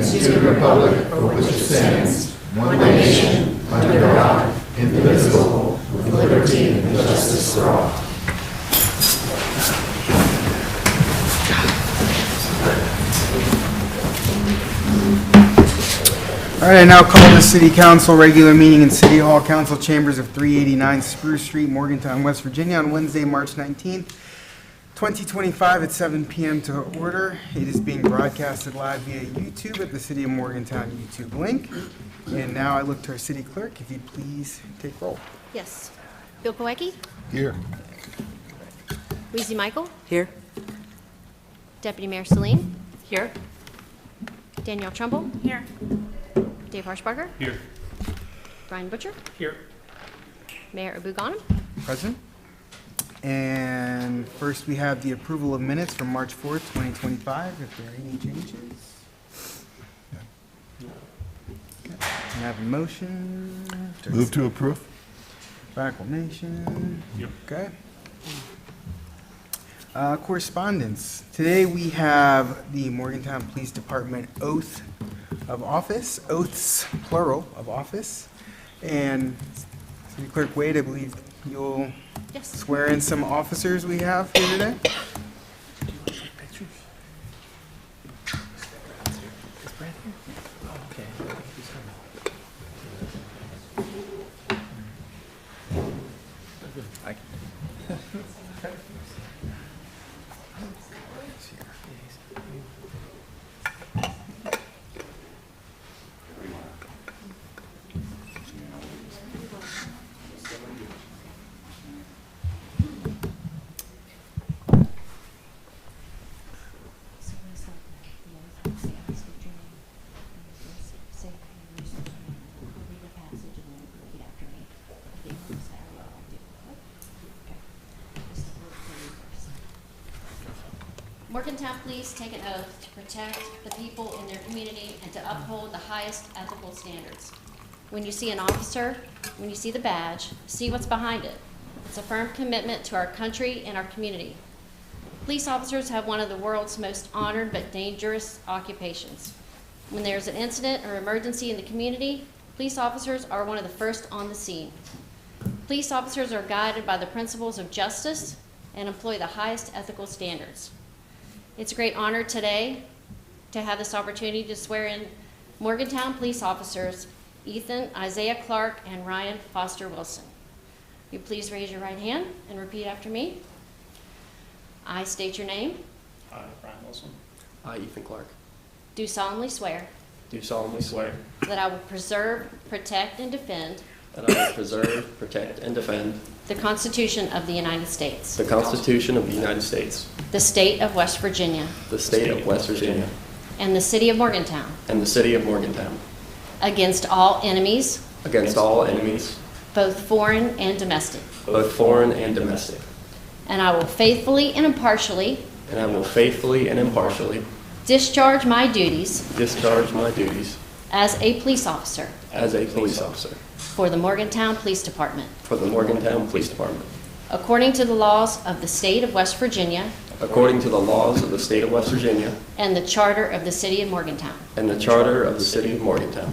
and to the republic for which it stands, one nation, under God, indivisible, with liberty and justice for all. All right, I now call the City Council regular meeting in City Hall Council Chambers of 389 Spruce Street, Morgantown, West Virginia on Wednesday, March 19th, 2025 at 7 p.m. to order. It is being broadcasted live via YouTube at the City of Morgantown YouTube link. And now I look to our City Clerk, if you'd please take roll. Yes. Bill Kowecki? Here. Weezy Michael? Here. Deputy Mayor Celine? Here. Danielle Trumbull? Here. Dave Harshbarger? Here. Brian Butcher? Here. Mayor Abu Ghanem? Present. And first, we have the approval of minutes from March 4th, 2025. If there are any changes. Can I have a motion? Move to approve. By acclamation. Yep. Okay. Correspondence. Today we have the Morgantown Police Department oath of office, oaths plural of office. And City Clerk Wade, I believe you'll Yes. swear in some officers we have here today. Morgantown Police take an oath to protect the people in their community and to uphold the highest ethical standards. When you see an officer, when you see the badge, see what's behind it. It's a firm commitment to our country and our community. Police officers have one of the world's most honored but dangerous occupations. When there's an incident or emergency in the community, police officers are one of the first on the scene. Police officers are guided by the principles of justice and employ the highest ethical standards. It's a great honor today to have this opportunity to swear in Morgantown police officers Ethan Isaiah Clark and Ryan Foster Wilson. Will you please raise your right hand and repeat after me? I state your name. I, Brian Wilson, I, Ethan Clark, Do solemnly swear do solemnly swear that I will preserve, protect, and defend that I will preserve, protect, and defend the Constitution of the United States, the Constitution of the United States, the state of West Virginia, the state of West Virginia, and the city of Morgantown and the city of Morgantown, against all enemies, against all enemies, both foreign and domestic. both foreign and domestic. And I will faithfully and impartially And I will faithfully and impartially discharge my duties discharge my duties as a police officer as a police officer for the Morgantown Police Department, for the Morgantown Police Department, according to the laws of the state of West Virginia according to the laws of the state of West Virginia and the charter of the city of Morgantown. and the charter of the city of Morgantown.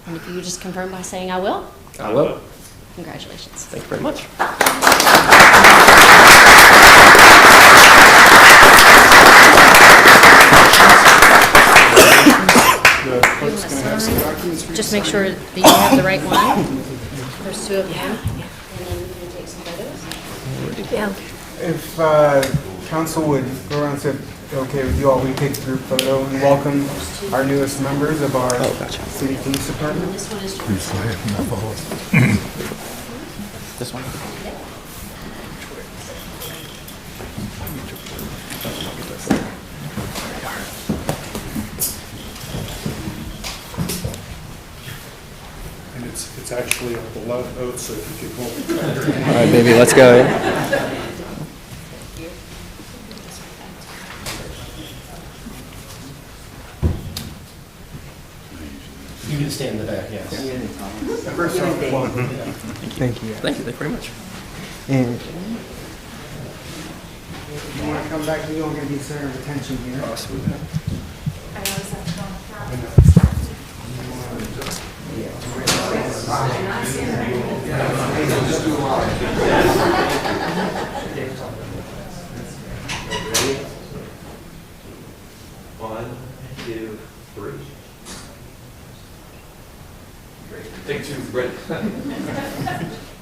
And if you would just confirm by saying I will, I will. congratulations. Thank you very much. Just make sure that you have the right one. There's two of them. And then we're going to take some photos. If council would go around and say, okay with you all, we take a group photo and welcome our newest members of our city police department. This one is This one? and it's actually on the left oath, so if you could hold. All right, baby, let's go. You can stand in the back, yes. First off, welcome. Thank you. Thank you very much. And you want to come back, we don't get any center of attention here. Awesome. I always have to go on the front. One, two, three. Great. Take two, ready.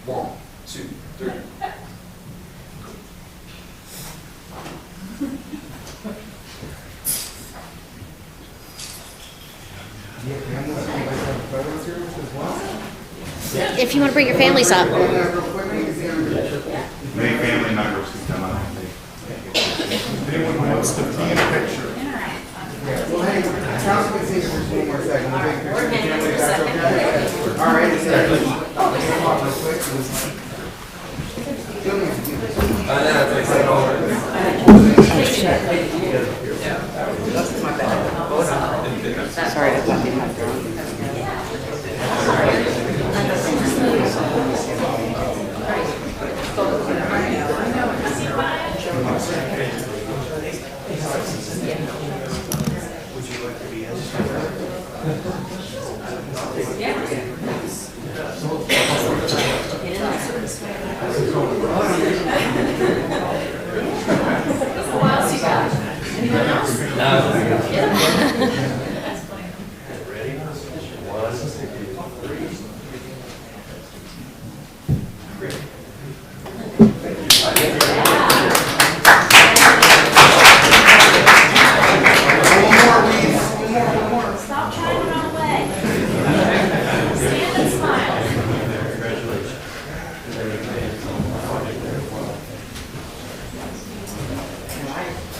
1, 2, 3. If you want to bring your families up. Many family members can come up. Anyone who wants to be in a picture? Well, hey, Councilman, stay for just one more second. We'll take a picture. If that's okay. All right, come on real quick. Sorry, I thought you might go. Would you like to be in? Ready? 1, 2, 3. Great. Stop trying to run away. Stand and smile. Congratulations.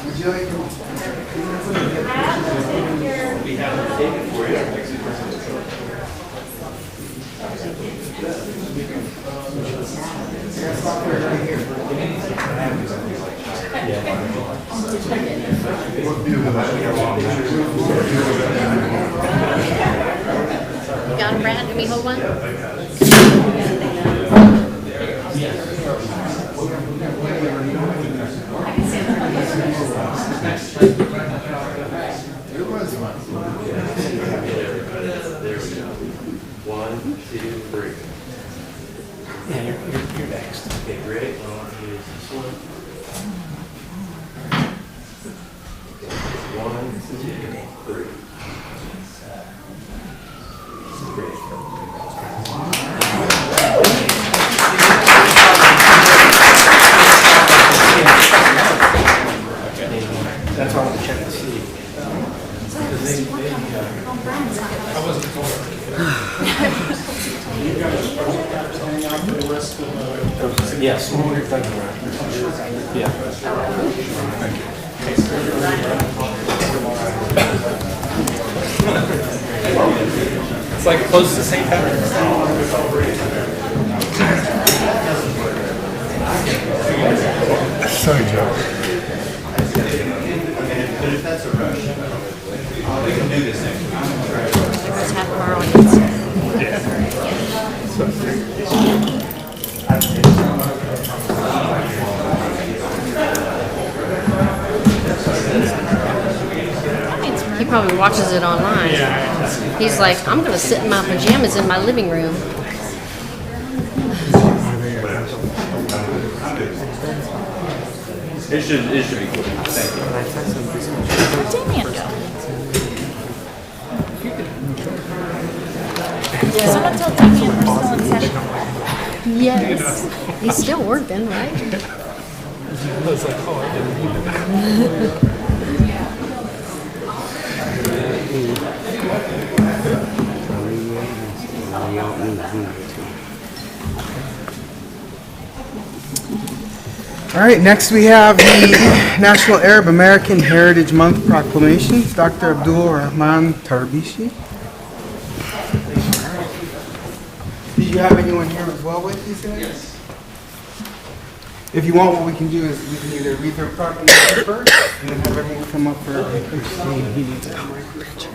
Would you like to? We have a ticket for you. You got him, Brad? Let me hold one. There was one. There we go. 1, 2, 3. Yeah, you're next. Okay, great. I'll use this one. 1, 2, 3. That's why I want to check to see. Yes. Yeah. It's like close to St. Patrick's. Sorry, Joe. But if that's a rush, we can do this next week. Let's have our audience. He probably watches it online. He's like, I'm going to sit in my pajamas in my living room. It should be cool. Thank you. Where'd Damien go? Someone told Damien we're still in session. Yes. He's still working, right? All right, next we have the National Arab American Heritage Month proclamation. Dr. Abdul Rahman Tarbishi. Did you have anyone here as well with you today? Yes. If you want, what we can do is we can either read their proclamation first and then have everyone come up for a picture. He needs a picture.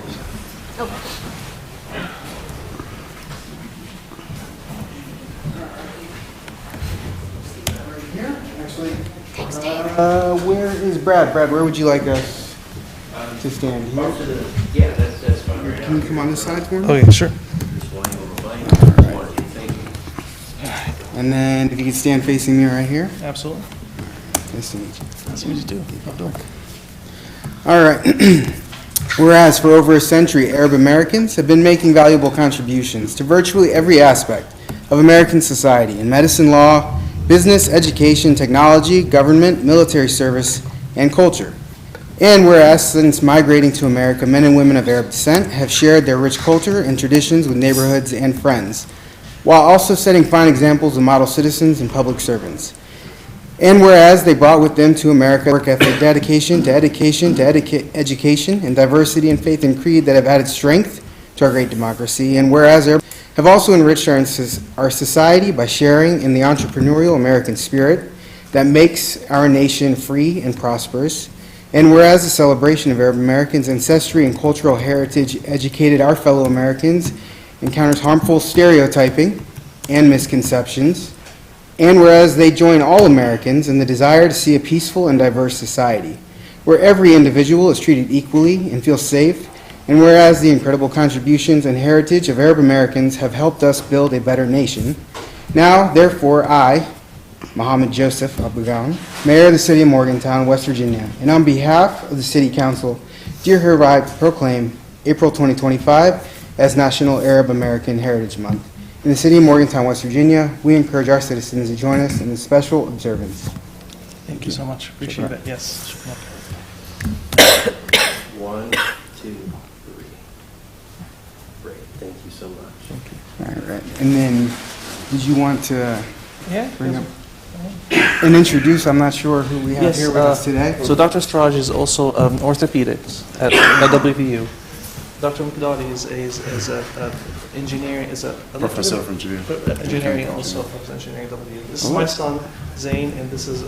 Here, actually. Where is Brad? Brad, where would you like us to stand? Here? Yeah, that's fine. Can you come on this side for me? Okay, sure. And then if you could stand facing me right here. Absolutely. Nice to meet you. That's what you do. How you doing? All right. Whereas for over a century, Arab Americans have been making valuable contributions to virtually every aspect of American society in medicine, law, business, education, technology, government, military service, and culture. And whereas since migrating to America, men and women of Arab descent have shared their rich culture and traditions with neighborhoods and friends, while also setting fine examples of model citizens and public servants. And whereas they brought with them to America work ethic, dedication to education, education, and diversity and faith and creed that have added strength to our great democracy. And whereas they have also enriched our society by sharing in the entrepreneurial American spirit that makes our nation free and prosperous. And whereas the celebration of Arab Americans' ancestry and cultural heritage educated our fellow Americans encounters harmful stereotyping and misconceptions. And whereas they join all Americans in the desire to see a peaceful and diverse society, where every individual is treated equally and feels safe, and whereas the incredible contributions and heritage of Arab Americans have helped us build a better nation, now, therefore, I, Mohammed Joseph Abugan, Mayor of the City of Morgantown, West Virginia, and on behalf of the City Council, do hereby proclaim April 2025 as National Arab American Heritage Month. In the City of Morgantown, West Virginia, we encourage our citizens to join us in this special observance. Thank you so much. Appreciate it. Yes. 1, 2, 3. Great. Thank you so much. All right. And then, did you want to Yeah. bring up and introduce, I'm not sure who we have here with us today. So Dr. Straj is also orthopedics at WVU. Dr. McDowdy is a engineering, is a Professor of engineering. Engineering also, professor of engineering at WVU. This is my son, Zane, and this is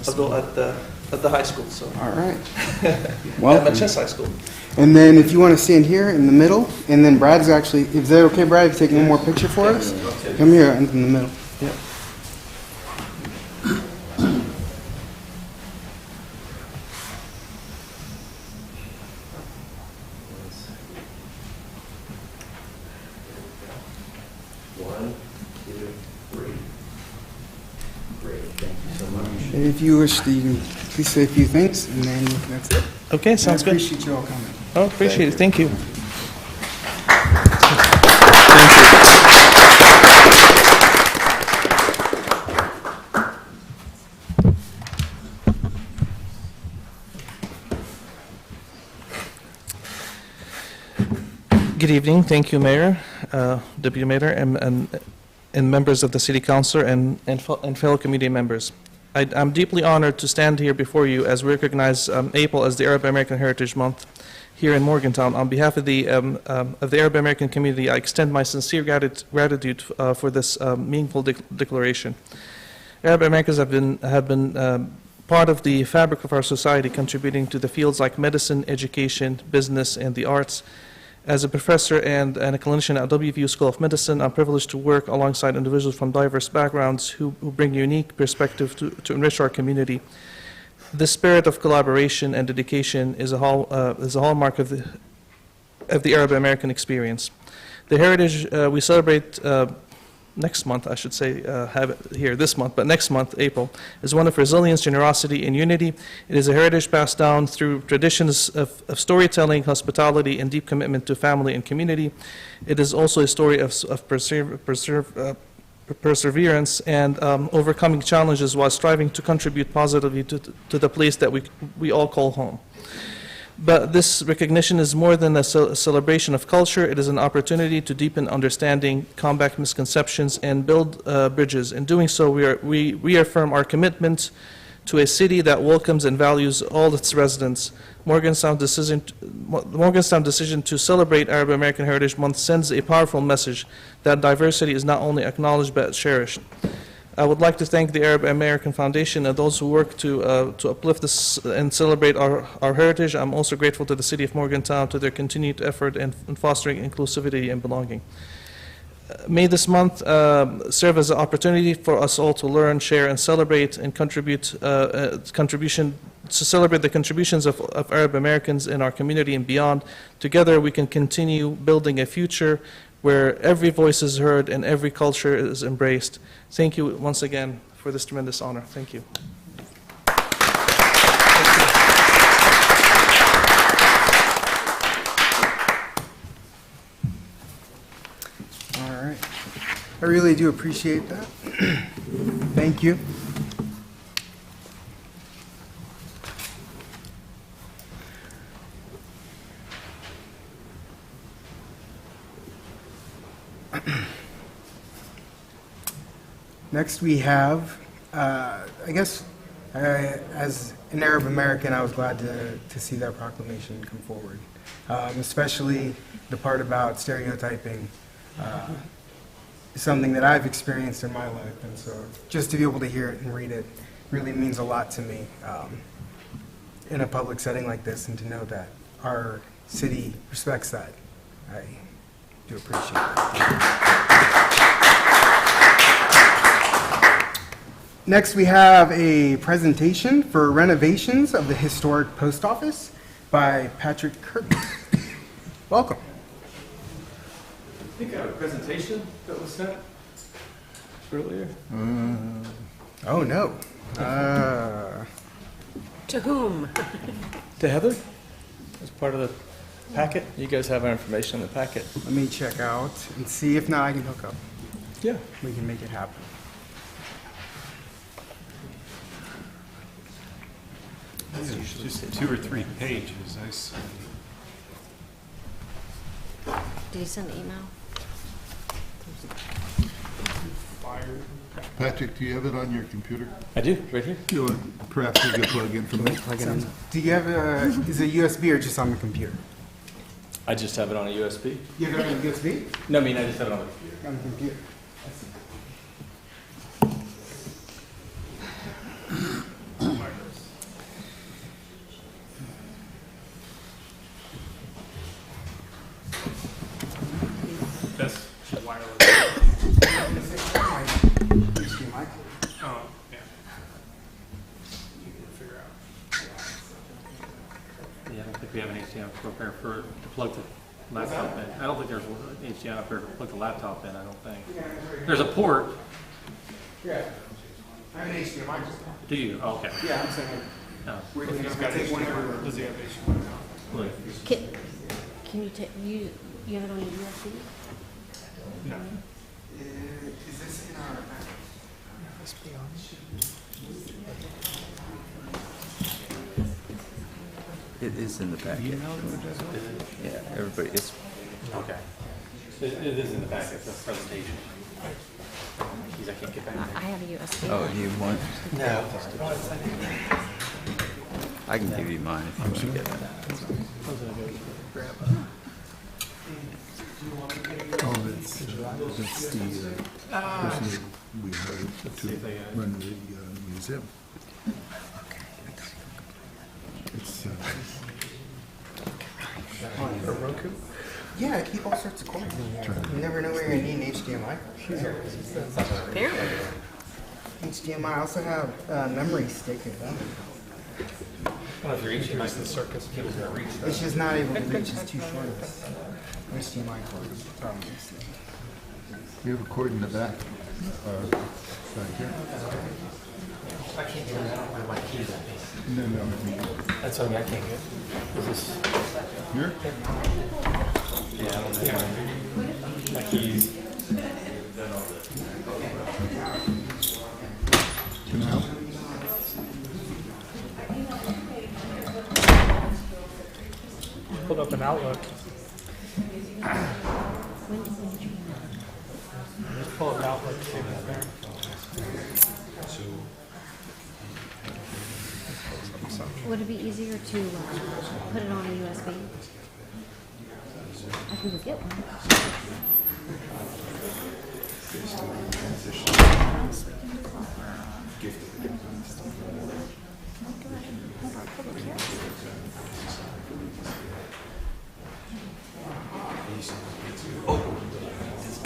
Abdul at the high school, so. All right. At Manchester High School. And then if you want to stand here in the middle, and then Brad's actually, is that okay, Brad, if you take one more picture for us? Come here in the middle. Yep. And if you wish to, you can please say a few things, and then that's it. Okay, sounds I good. appreciate you all coming. Oh, appreciate it. Thank you. Good evening. Thank you, Mayor, Deputy Mayor, and members of the City Council and fellow community members. I'm deeply honored to stand here before you as we recognize April as the Arab American Heritage Month here in Morgantown. On behalf of the Arab American community, I extend my sincere gratitude for this meaningful declaration. Arab Americans have been part of the fabric of our society, contributing to the fields like medicine, education, business, and the arts. As a professor and a clinician at WVU School of Medicine, I'm privileged to work alongside individuals from diverse backgrounds who bring unique perspective to enrich our community. This spirit of collaboration and dedication is a hallmark of the Arab American experience. The heritage we celebrate next month, I should say, have it here this month, but next month, April, is one of resilience, generosity, and unity. It is a heritage passed down through traditions of storytelling, hospitality, and deep commitment to family and community. It is also a story of perseverance and overcoming challenges while striving to contribute positively to the place that we all call home. But this recognition is more than a celebration of culture. It is an opportunity to deepen understanding, combat misconceptions, and build bridges. In doing so, we reaffirm our commitment to a city that welcomes and values all its residents. Morgantown's decision to celebrate Arab American Heritage Month sends a powerful message that diversity is not only acknowledged but cherished. I would like to thank the Arab American Foundation and those who work to uplift this and celebrate our heritage. I'm also grateful to the City of Morgantown to their continued effort in fostering inclusivity and belonging. May this month serve as an opportunity for us all to learn, share, and celebrate and contribute to celebrate the contributions of Arab Americans in our community and beyond. Together, we can continue building a future where every voice is heard and every culture is embraced. Thank you once again for this tremendous honor. Thank you. All right. I really do appreciate that. Thank you. Next we have, I guess, as an Arab American, I was glad to see that proclamation come forward, especially the part about stereotyping. Something that I've experienced in my life, and so just to be able to hear it and read it really means a lot to me in a public setting like this, and to know that our city respects that. I do appreciate it. Next, we have a presentation for renovations of the historic post office by Patrick Kirk. Welcome. I think I have a presentation that was sent earlier. Oh, no. To whom? To Heather? As part of the packet? You guys have our information in the packet. Let me check out and see. If not, I can hook up. Yeah. We can make it happen. Just 2 or 3 pages, I see. Did you send the email? Patrick, do you have it on your computer? I do, right here. Perhaps you could plug in from it. Do you have is it USB or just on the computer? I just have it on a USB. You have it on USB? No, I mean, I just have it on the computer. On the computer. That's wireless. Oh, yeah. You can figure out. Yeah, I don't think we have an HDMI repair for to plug the laptop in. I don't think there's an HDMI repair to plug the laptop in, I don't think. There's a port. Yeah. I have an HDMI. Do you? Oh, okay. Yeah, I'm saying. No. He's got HDMI. Does he have HDMI? Look. Can you take, you have it on your USB? No. Is this in our It is in the packet. Yeah, everybody, it's, Okay. It is in the packet, it's a presentation. Geez, I can't get back I there. have a USB. oh, you want, No. I can give you mine if you want to get that. Oh, that's the person we hired to run the museum. It's, Yeah, I keep all sorts of cords in here. You never know where you're going to need an HDMI. Apparently. HDMI, I also have a memory stick if that. I don't know if you're reaching like the circus cable's gonna reach that. It's just not able to reach, it's too short of HDMI cord. you have a cord in the back. Back here. I can't get it, I don't have my keys on me. No. That's something I can't get. Is this? Here? Yeah, I don't have my keys. Can I help? Pulled up an Outlook. Just pull up an Outlook, see what's there. Would it be easier to put it on a USB? I can go get one.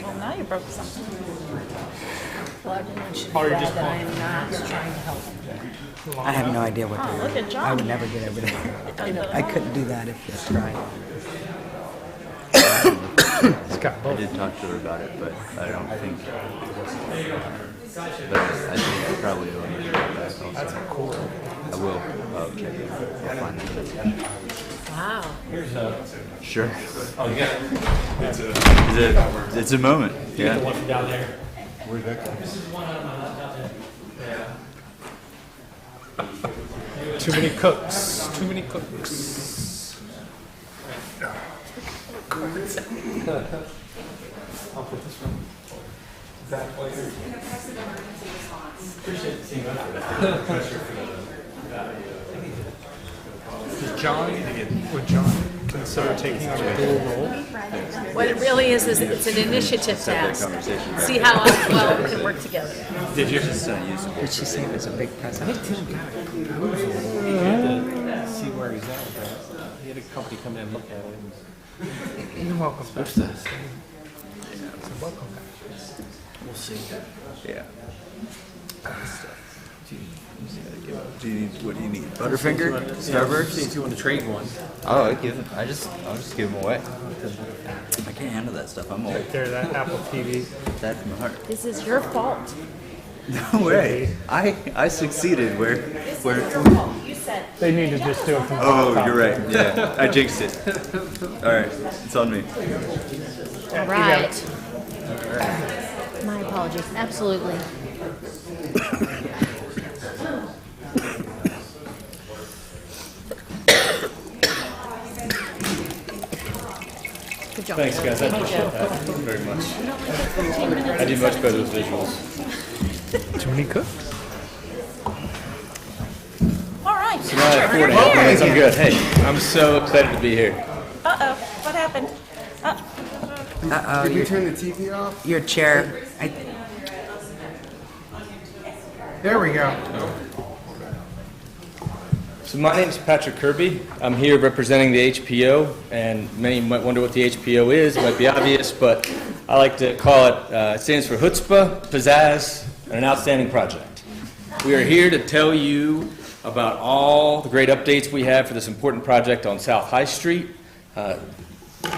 Well, now you're broke something. Well, I didn't want you to Oh, do you're that, just that I am not trying to help. I have no idea what Oh, to look do. at John. I would never get over there. I couldn't do that if you tried. I did talk to her about it, but I don't think. But I think I probably will need to go back also. That's cool. I will. I'll check it out. I'll find it. Wow. Sure. Oh, yeah. It's a moment. Yeah. Down there. Where'd that come Too many cooks. Too many cooks. I'll put this one. That later. Would John consider taking on a dual role? What it really is it's an initiative task. See how well we can work together. Did you? Did she say it was a big present? See where he's at. He had a company come in and look at it. You're welcome. We'll see. Yeah. Do you need, what do you need? Butterfinger? Starburst? See if you want to trade one. Oh, I'll just give them away. I can't handle that stuff. I'm old. There, that Apple TV. That's my heart. This is your fault. No way. I succeeded where. You said. They need to just do it from Oh, you're right. Yeah, I jinxed it. All right, it's on me. All right. My apologies, absolutely. Good job. Thanks, guys. I appreciate that very much. I do much better with visuals. Too many cooks? All right. So now I have 4 minutes. I'm good. Hey, I'm so excited to be here. Uh-oh. What happened? Did we turn the TV off? Your chair. There we go. So my name is Patrick Kirby. I'm here representing the HPO, and many might wonder what the HPO is. It might be obvious, but I like to call it, it stands for Chutzpah, Pizzazz, and an Outstanding Project. We are here to tell you about all the great updates we have for this important project on South High Street.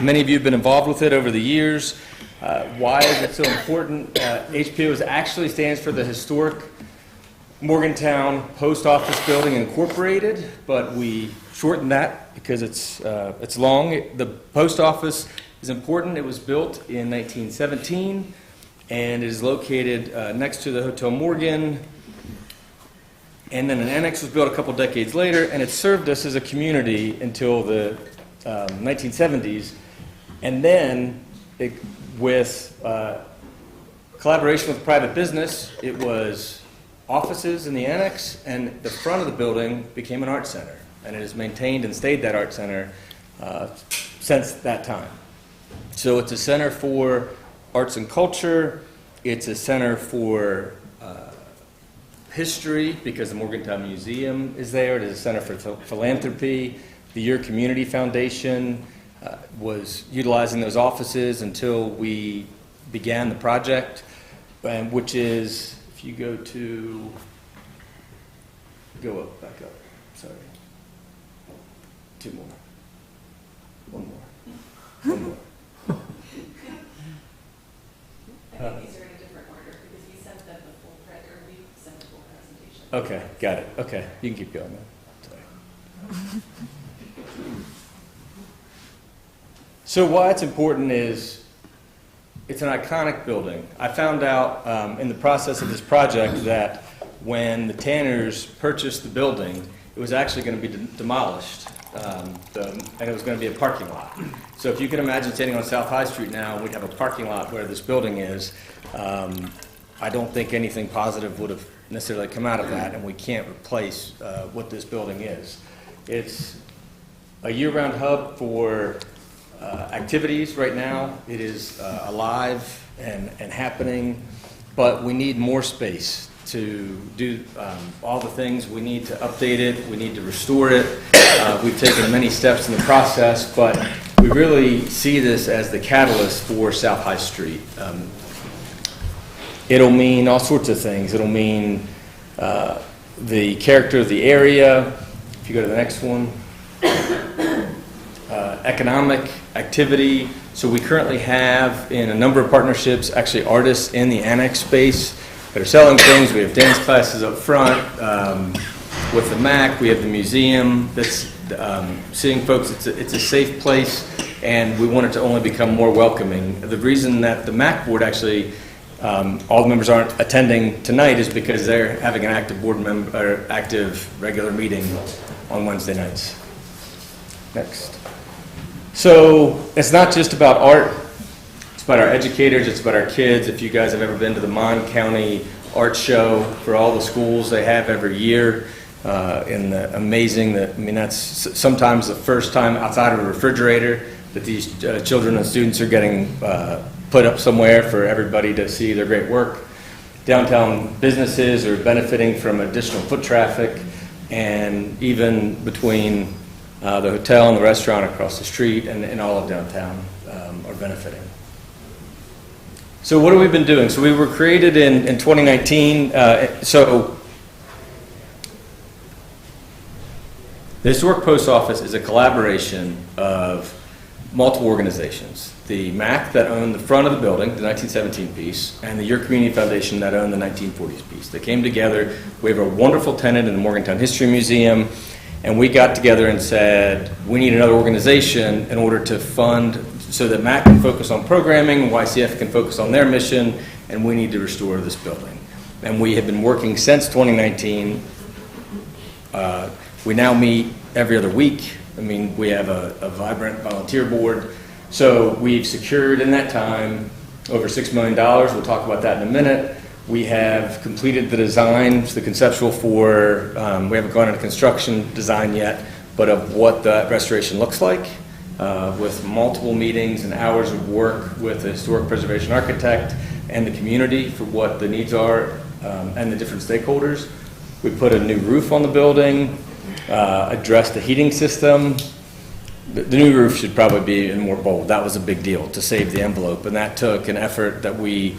Many of you have been involved with it over the years. Why is it so important? HPO actually stands for the Historic Morgantown Post Office Building Incorporated, but we shortened that because it's long. The post office is important. It was built in 1917, and it is located next to the Hotel Morgan. And then an annex was built a couple decades later, and it served us as a community until the 1970s. And then, with collaboration with private business, it was offices in the annex, and the front of the building became an art center, and it has maintained and stayed that art center since that time. So it's a center for arts and culture. It's a center for history because the Morgantown Museum is there. It is a center for philanthropy. The Your Community Foundation was utilizing those offices until we began the project, which is, if you go up, back up, sorry. 2 more. 1 more. 1 more. I think these are in a different order because we sent them the full presentation. Okay, got it. Okay, you can keep going then. Sorry. So why it's important is it's an iconic building. I found out in the process of this project that when the Tanners purchased the building, it was actually going to be demolished, and it was going to be a parking lot. So if you can imagine standing on South High Street now, we'd have a parking lot where this building is. I don't think anything positive would have necessarily come out of that, and we can't replace what this building is. It's a year-round hub for activities right now. It is alive and happening, but we need more space to do all the things. We need to update it. We need to restore it. We've taken many steps in the process, but we really see this as the catalyst for South High Street. It'll mean all sorts of things. It'll mean the character of the area. If you go to the next one, economic activity. So we currently have in a number of partnerships actually artists in the annex space that are selling things. We have dance classes up front with the MAC. We have the museum that's seeing folks. It's a safe place, and we want it to only become more welcoming. The reason that the MAC board actually all the members aren't attending tonight is because they're having an active board member or active regular meeting on Wednesday nights. Next. So it's not just about art. It's about our educators. It's about our kids. If you guys have ever been to the Mon County Art Show for all the schools they have every year, in the amazing, that's sometimes the first time outside of a refrigerator that these children and students are getting put up somewhere for everybody to see their great work. Downtown businesses are benefiting from additional foot traffic, and even between the hotel and the restaurant across the street and all of downtown are benefiting. So what have we been doing? So we were created in 2019. So the Historic Post Office is a collaboration of multiple organizations. The MAC that owned the front of the building, the 1917 piece, and the Your Community Foundation that owned the 1940s piece. They came together. We have a wonderful tenant in the Morgantown History Museum, and we got together and said, we need another organization in order to fund so that MAC can focus on programming, YCF can focus on their mission, and we need to restore this building. And we have been working since 2019. We now meet every other week. I mean, we have a vibrant volunteer board. So we've secured in that time over $6 million. We'll talk about that in a minute. We have completed the designs, the conceptual for, we haven't gone into construction design yet, but of what the restoration looks like, with multiple meetings and hours of work with the historic preservation architect and the community for what the needs are, and the different stakeholders. We put a new roof on the building, addressed the heating system. The new roof should probably be even more bold. That was a big deal to save the envelope, and that took an effort that we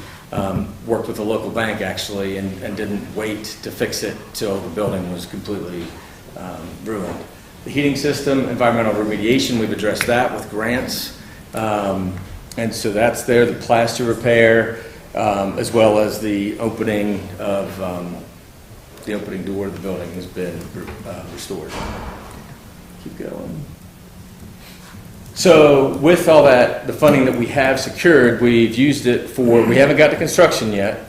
worked with a local bank actually and didn't wait to fix it till the building was completely ruined. The heating system, environmental remediation, we've addressed that with grants, and so that's there. The plaster repair, as well as the opening of the opening door of the building has been restored. Keep going. So with all that, the funding that we have secured, we've used it for, we haven't got to construction yet,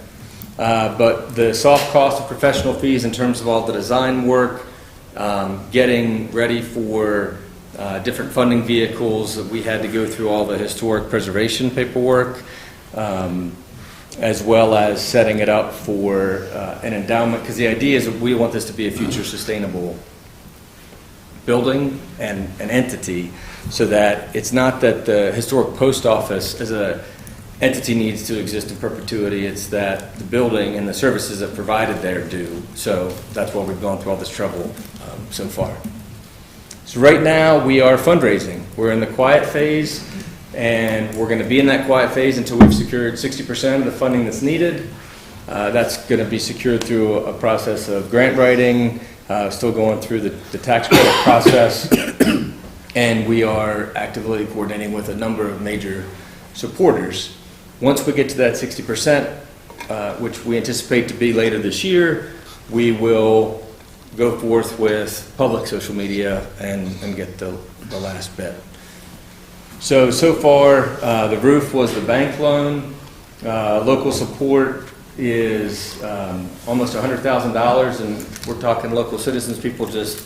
but the soft cost of professional fees in terms of all the design work, getting ready for different funding vehicles, we had to go through all the historic preservation paperwork, as well as setting it up for an endowment, because the idea is that we want this to be a future sustainable building and an entity, so that it's not that the historic post office as a entity needs to exist in perpetuity, it's that the building and the services that provided there do. So that's why we've gone through all this trouble so far. So right now we are fundraising. We're in the quiet phase, and we're going to be in that quiet phase until we've secured 60% of the funding that's needed. That's going to be secured through a process of grant writing, still going through the tax credit process, and we are actively coordinating with a number of major supporters. Once we get to that 60%, which we anticipate to be later this year, we will go forth with public social media and get the last bit. So far, the roof was the bank loan. Local support is almost $100,000, and we're talking local citizens, people just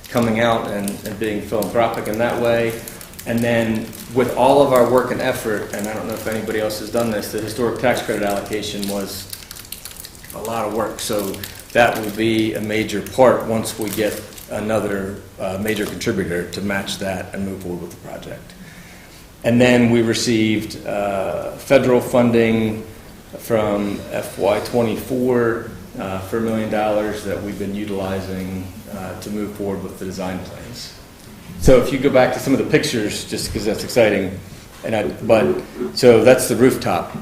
coming out and being philanthropic in that way. And then with all of our work and effort, and I don't know if anybody else has done this, the historic tax credit allocation was a lot of work. So that will be a major part once we get another major contributor to match that and move forward with the project. And then we received federal funding from FY24 for $1 million that we've been utilizing to move forward with the design plans. So if you go back to some of the pictures, just because that's exciting, so that's the rooftop.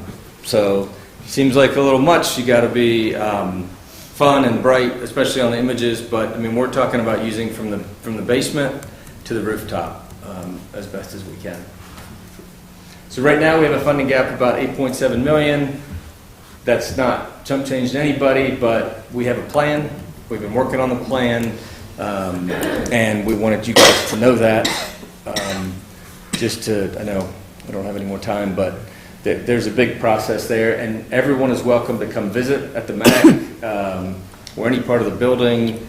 So seems like a little much. You got to be fun and bright, especially on the images. But I mean, we're talking about using from the basement to the rooftop as best as we can. So right now we have a funding gap of about 8.7 million. That's not chump change to anybody, but we have a plan. We've been working on the plan, and we wanted you guys to know that. I know I don't have any more time, but there's a big process there, and everyone is welcome to come visit at the MAC or any part of the building.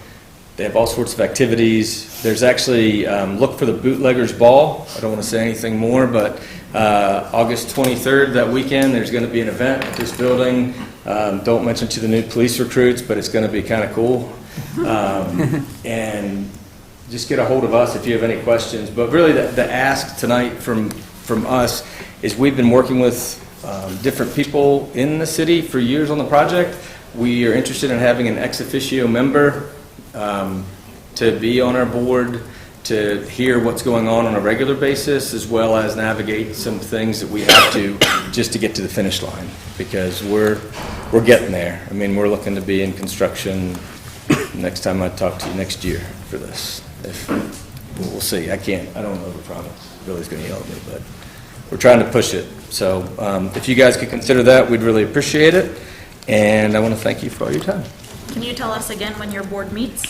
They have all sorts of activities. There's actually, look for the Bootleggers Ball. I don't want to say anything more, but August 23rd, that weekend, there's going to be an event at this building. Don't mention to the new police recruits, but it's going to be kind of cool. And just get a hold of us if you have any questions. But really the ask tonight from us is we've been working with different people in the city for years on the project. We are interested in having an ex officio member to be on our board, to hear what's going on a regular basis, as well as navigate some things that we have to just to get to the finish line, because we're getting there. I mean, we're looking to be in construction next time I talk to you next year for this. We'll see. I don't know the promise. Billy's going to yell at me, but we're trying to push it. So if you guys could consider that, we'd really appreciate it. And I want to thank you for all your time. Can you tell us again when your board meets?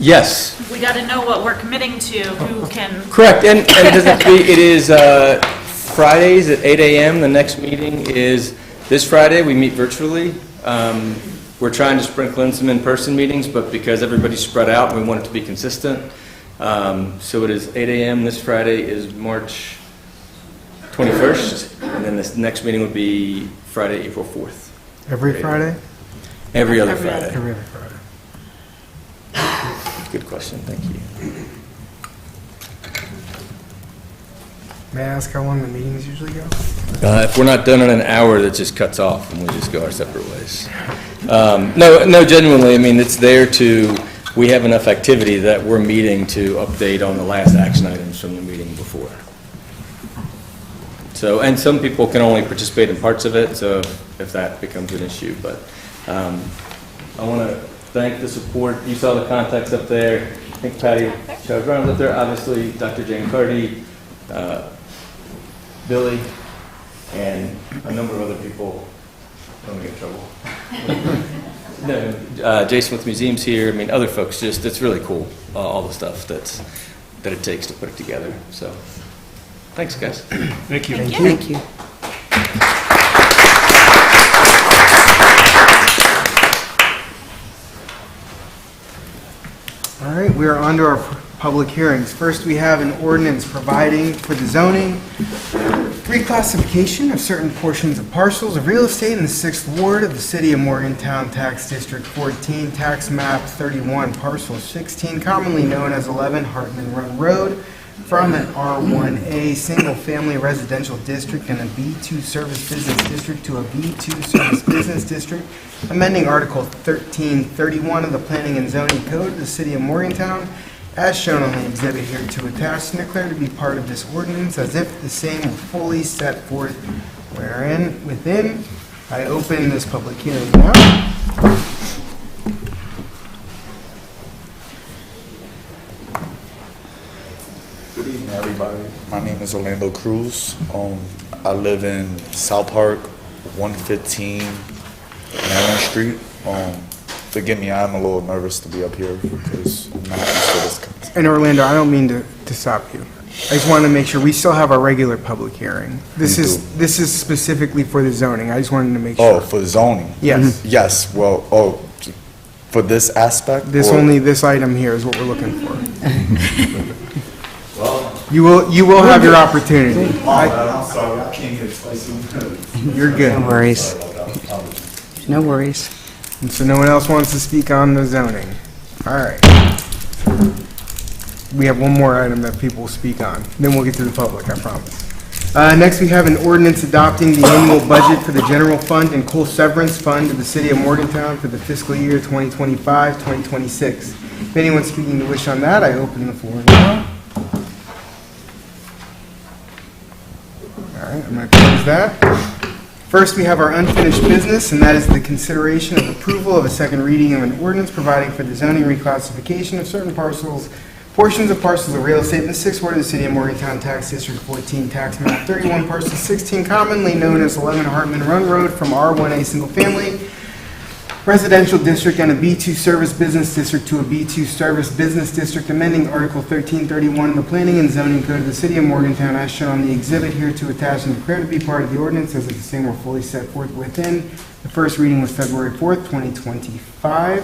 Yes. We got to know what we're committing to, who can. Correct. And it is Fridays at 8 a.m. The next meeting is this Friday. We meet virtually. We're trying to sprinkle in some in-person meetings, but because everybody's spread out, we want it to be consistent. So it is 8 a.m. This Friday is March 21st, and then this next meeting would be Friday, April 4th. Every Friday? Every other Friday. Every other Friday. Good question. Thank you. May I ask how long the meetings usually go? If we're not done in an hour, that just cuts off, and we just go our separate ways. No, genuinely, I mean, it's there to, we have enough activity that we're meeting to update on the last action items from the meeting before. So, and some people can only participate in parts of it, so if that becomes an issue. But I want to thank the support. You saw the contacts up there. I think Patty Charles up there, obviously Dr. Jane Carty, Billy, and a number of other people. I don't get in trouble. No, Jason with Museums here. I mean, other folks. Just it's really cool. All the stuff that it takes to put it together. So, thanks, guys. Thank you. Thank you. All right, we are on to our public hearings. First, we have an ordinance providing for the zoning reclassification of certain portions of parcels of real estate in the 6th Ward of the City of Morgantown, Tax District 14, Tax Map 31, Parcel 16, commonly known as 11 Hartman Run Road, from an R1A single-family residential district and a B2 service business district to a B2 service business district, amending Article 1331 of the Planning and Zoning Code of the City of Morgantown, as shown on the exhibit here to attach, and declare to be part of this ordinance as if the same were fully set forth within. I open this public hearing now. Good evening, everybody. My name is Orlando Cruz. I live in South Park, 115 Maryland Street. Forgive me, I'm a little nervous to be up here because I'm not used to this kind of. And Orlando, I don't mean to stop you. I just wanted to make sure we still have our regular public hearing. This is specifically for the zoning. I just wanted to make sure. Oh, for zoning? Yes. Yes, well, for this aspect? Only this item here is what we're looking for. You will have your opportunity. I'm sorry, I can't get spicy. You're good. No worries. No worries. And so no one else wants to speak on the zoning. All right. We have one more item that people will speak on. Then we'll get to the public, I promise. Next, we have an ordinance adopting the annual budget for the general fund and coal severance fund of the City of Morgantown for the fiscal year 2025-2026. If anyone's speaking to wish on that, I open the floor now. All right, I'm going to close that. First, we have our unfinished business, and that is the consideration of approval of a second reading of an ordinance providing for the zoning reclassification of certain portions of parcels of real estate in the 6th Ward of the City of Morgantown, Tax District 14, Tax Map 31, Parcel 16, commonly known as 11 Hartman Run Road, from R1A Single Family Residential District and a B2 Service Business District to a B2 Service Business District, amending Article 1331 of the Planning and Zoning Code of the City of Morgantown as shown on the exhibit here to attach and declare to be part of the ordinance as if the same were fully set forth within. The first reading was February 4th, 2025.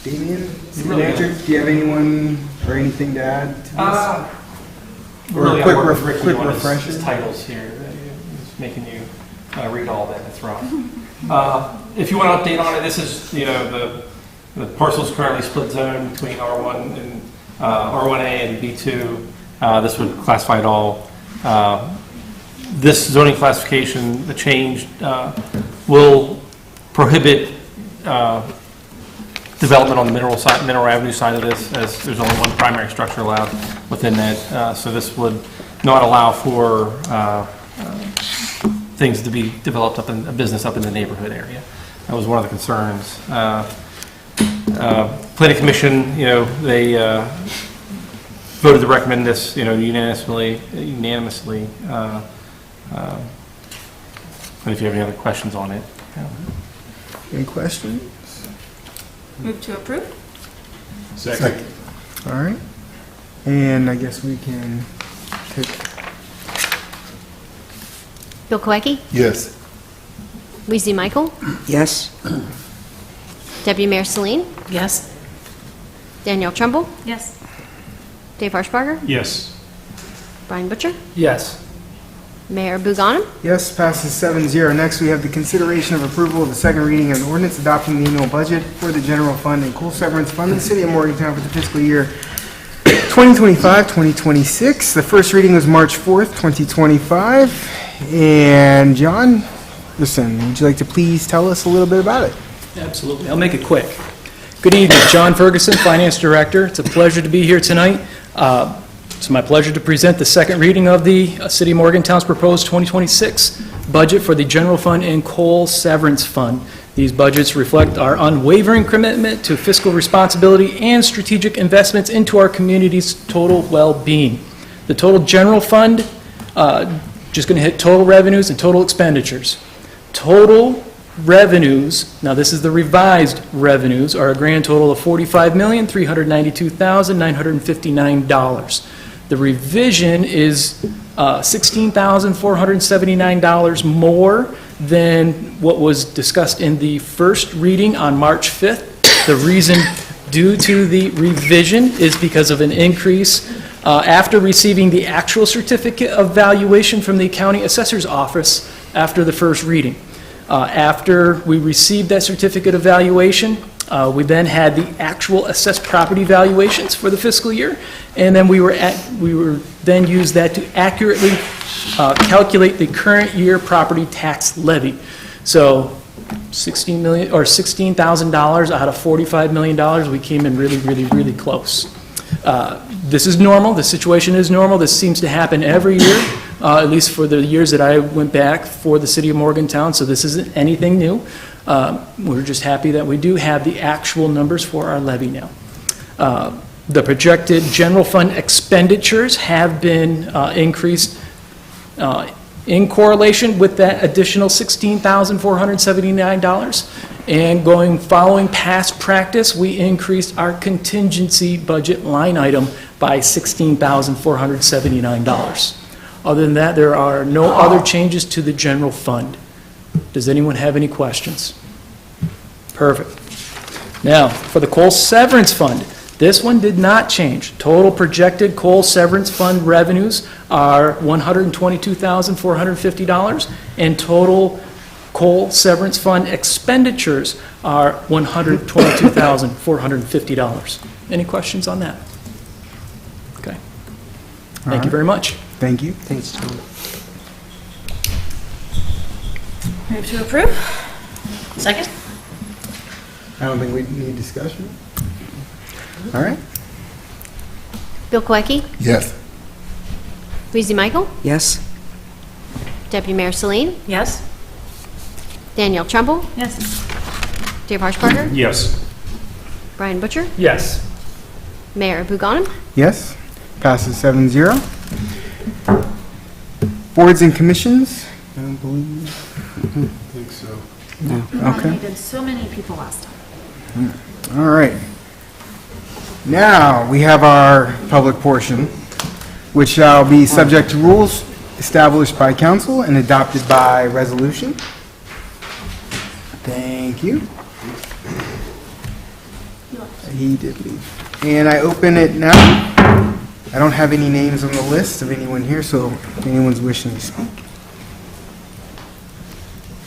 Damien, City Manager, do you have anyone or anything to add to this? Or a quick refresher? His titles here, it's making you read all that, that's wrong. If you want to update on it, this is, the parcel's currently split zone between R1 and R1A and B2. This would classify it all. This zoning classification, the change, will prohibit development on the Mineral Avenue side of this, as there's only one primary structure allowed within that. So this would not allow for things to be developed up in a business up in the neighborhood area. That was one of the concerns. Planning Commission, they voted to recommend this, unanimously. And if you have any other questions on it. Any questions? Move to approve? Second. All right. And I guess we can take... Bill Koecki? Yes. Weezy Michael? Yes. Deputy Mayor Celine? Yes. Danielle Trumbull? Yes. Dave Harshbarger? Yes. Brian Butcher? Yes. Mayor Buganum? Yes, passes 7-0. Next, we have the consideration of approval of the second reading of an ordinance adopting the annual budget for the general fund and coal severance fund of the City of Morgantown for the fiscal year 2025-2026. The first reading was March 4th, 2025. And John, listen, would you like to please tell us a little bit about it? Absolutely. I'll make it quick. Good evening. John Ferguson, Finance Director. It's a pleasure to be here tonight. It's my pleasure to present the second reading of the City of Morgantown's proposed 2026 budget for the General Fund and Coal Severance Fund. These budgets reflect our unwavering commitment to fiscal responsibility and strategic investments into our community's total well-being. The total General Fund, just going to hit total revenues and total expenditures. Total revenues, now this is the revised revenues, are a grand total of $45,392,959. The revision is $16,479 more than what was discussed in the first reading on March 5th. The reason due to the revision is because of an increase after receiving the actual certificate of valuation from the County Assessor's Office after the first reading. After we received that certificate of valuation, we then had the actual assessed property valuations for the fiscal year, and then we were then used that to accurately calculate the current year property tax levy. So $16,000 out of $45 million, we came in really close. This is normal. The situation is normal. This seems to happen every year, at least for the years that I went back for the City of Morgantown, so this isn't anything new. We're just happy that we do have the actual numbers for our levy now. The projected general fund expenditures have been increased in correlation with that additional $16,479. And following past practice, we increased our contingency budget line item by $16,479. Other than that, there are no other changes to the general fund. Does anyone have any questions? Perfect. Now, for the coal severance fund, this one did not change. Total projected coal severance fund revenues are $122,450, and total coal severance fund expenditures are $122,450. Any questions on that? Okay. Thank you very much. Thank you. Thanks, John. Move to approve? Second? I don't think we need discussion. All right. Bill Koecki? Yes. Weezy Michael? Yes. Deputy Mayor Celine, Yes? Danielle Trumbull, Yes. Dave Harshbarger, Yes. Brian Butcher, Yes. Mayor Buganim, Yes, passes 7-0. Boards and commissions? I don't believe. I think so. No. Okay. Did so many people last time. All right. Now, we have our public portion, which shall be subject to rules established by council and adopted by resolution. Thank you. He did leave. And I open it now. I don't have any names on the list of anyone here, so if anyone's wishing to speak.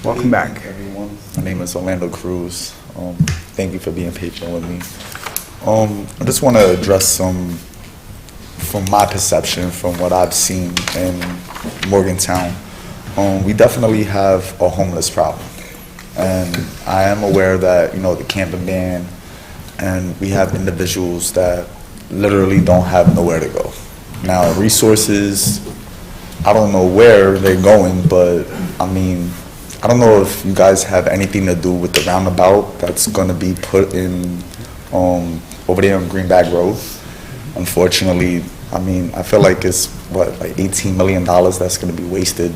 Welcome back. Everyone, my name is Orlando Cruz. Thank you for being patient with me. I just want to address some, from my perception, from what I've seen in Morgantown. We definitely have a homeless problem. And I am aware that, the camping ban, and we have individuals that literally don't have nowhere to go. Now, resources, I don't know where they're going, but I don't know if you guys have anything to do with the roundabout that's going to be put in over there on Greenback Road. Unfortunately, I feel like it's like $18 million that's going to be wasted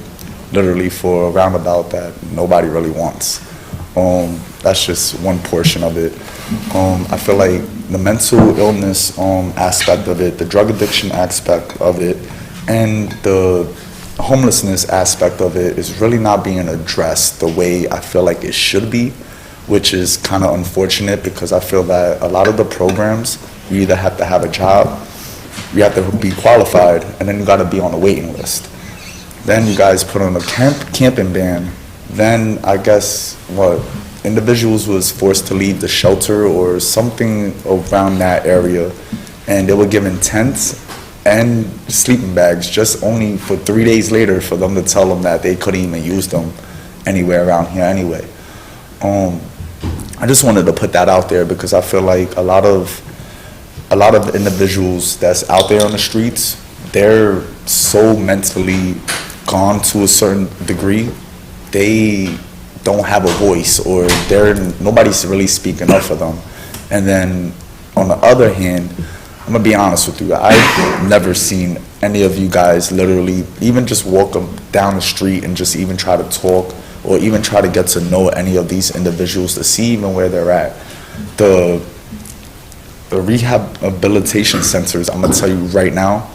literally for a roundabout that nobody really wants. That's just one portion of it. I feel like the mental illness aspect of it, the drug addiction aspect of it, and the homelessness aspect of it is really not being addressed the way I feel like it should be, which is kind of unfortunate because I feel that a lot of the programs, you either have to have a job, you have to be qualified, and then you got to be on a waiting list. Then you guys put on a camping ban. Then I guess individuals was forced to leave the shelter or something around that area, and they were given tents and sleeping bags just only for 3 days later for them to tell them that they couldn't even use them anywhere around here anyway. I just wanted to put that out there because I feel like a lot of individuals that's out there on the streets, they're so mentally gone to a certain degree, they don't have a voice, or nobody's really speaking up for them. And then on the other hand, I'm gonna be honest with you, I've never seen any of you guys literally even just walk down the street and just even try to talk or even try to get to know any of these individuals to see even where they're at. The rehabilitation centers, I'm gonna tell you right now,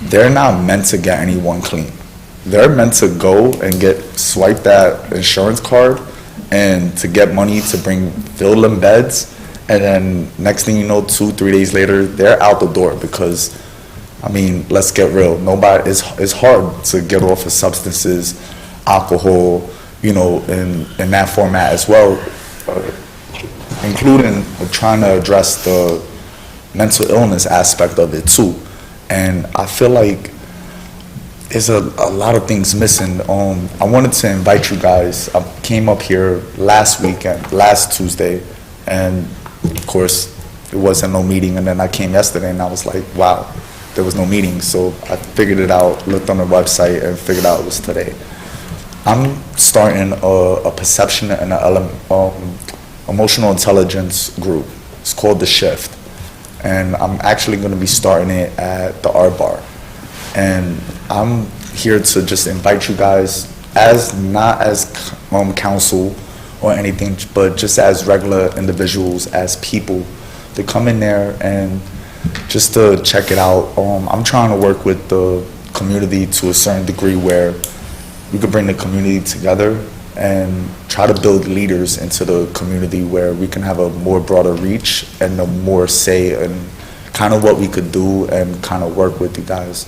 they're not meant to get anyone clean. They're meant to go and swipe that insurance card and to get money to fill them beds, and then next thing you know, 2-3 days later, they're out the door because, let's get real. It's hard to get off of substances, alcohol, in that format as well, including trying to address the mental illness aspect of it too. And I feel like there's a lot of things missing. I wanted to invite you guys. I came up here last Tuesday, and of course, it wasn't no meeting, and then I came yesterday, and I was like, wow, there was no meeting, so I figured it out, looked on the website, and figured out it was today. I'm starting a perception and emotional intelligence group. It's called The Shift, and I'm actually going to be starting it at the Art Bar. And I'm here to just invite you guys, not as council or anything, but just as regular individuals, as people, to come in there and just to check it out. I'm trying to work with the community to a certain degree where we could bring the community together and try to build leaders into the community where we can have a more broader reach and a more say in kind of what we could do and kind of work with you guys.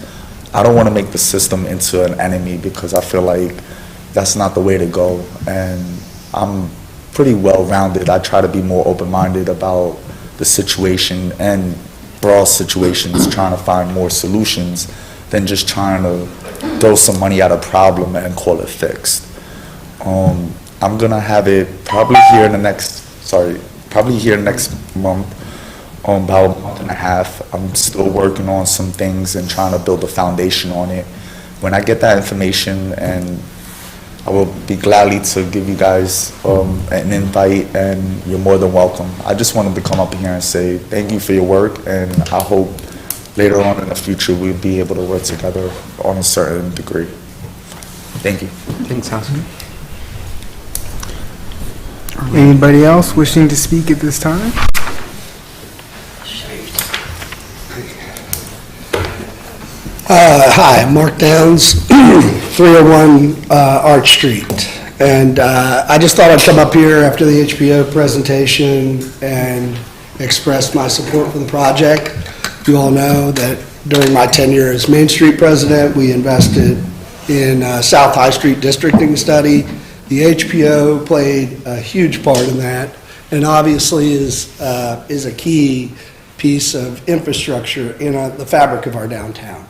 I don't want to make the system into an enemy because I feel like that's not the way to go. And I'm pretty well-rounded. I try to be more open-minded about the situation and broad situations, trying to find more solutions than just trying to throw some money at a problem and call it fixed. I'm gonna have it probably here next month, about a month and a half. I'm still working on some things and trying to build a foundation on it when I get that information, and I will be gladly to give you guys an invite, and you're more than welcome. I just wanted to come up here and say thank you for your work, and I hope later on in the future we'll be able to work together on a certain degree. Thank you. Thanks, Oscar. Anybody else wishing to speak at this time? Hi, Mark Downs, 301 Arch Street. And I just thought I'd come up here after the HPO presentation and express my support for the project. You all know that during my tenure as Main Street president, we invested in South High Street districting study. The HPO played a huge part in that, and obviously is a key piece of infrastructure in the fabric of our downtown.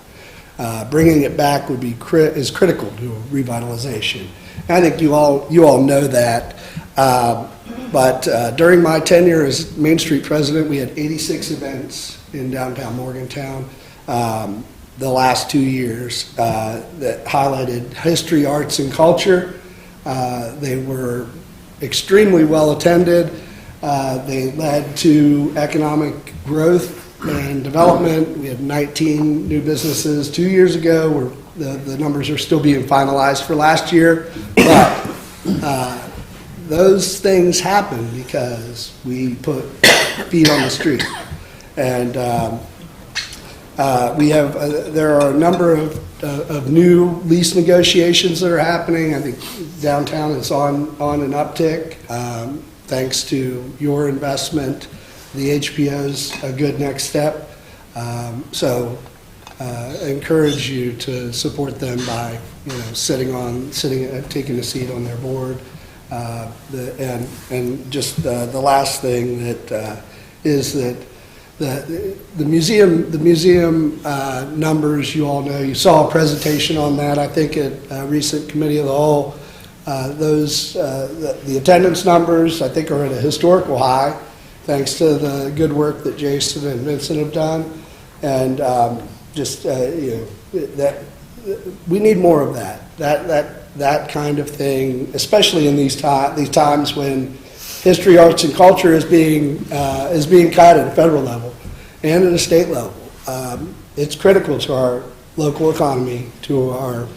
Bringing it back would be is critical to revitalization. And I think you all know that. But during my tenure as Main Street president, we had 86 events in downtown Morgantown the last 2 years that highlighted history, arts, and culture. They were extremely well attended. They led to economic growth and development. We had 19 new businesses 2 years ago. The numbers are still being finalized for last year. But those things happen because we put feet on the street. And there are a number of new lease negotiations that are happening. I think downtown is on an uptick thanks to your investment. The HPO's a good next step. So I encourage you to support them by taking a seat on their board. And just the last thing that is that the museum numbers, you all know, you saw a presentation on that, I think, at a recent committee of the whole. The attendance numbers, I think, are at a historical high, thanks to the good work that Jason and Vincent have done. And that we need more of that kind of thing, especially in these times when history, arts, and culture is being cut at a federal level and at a state level. It's critical to our local economy, to our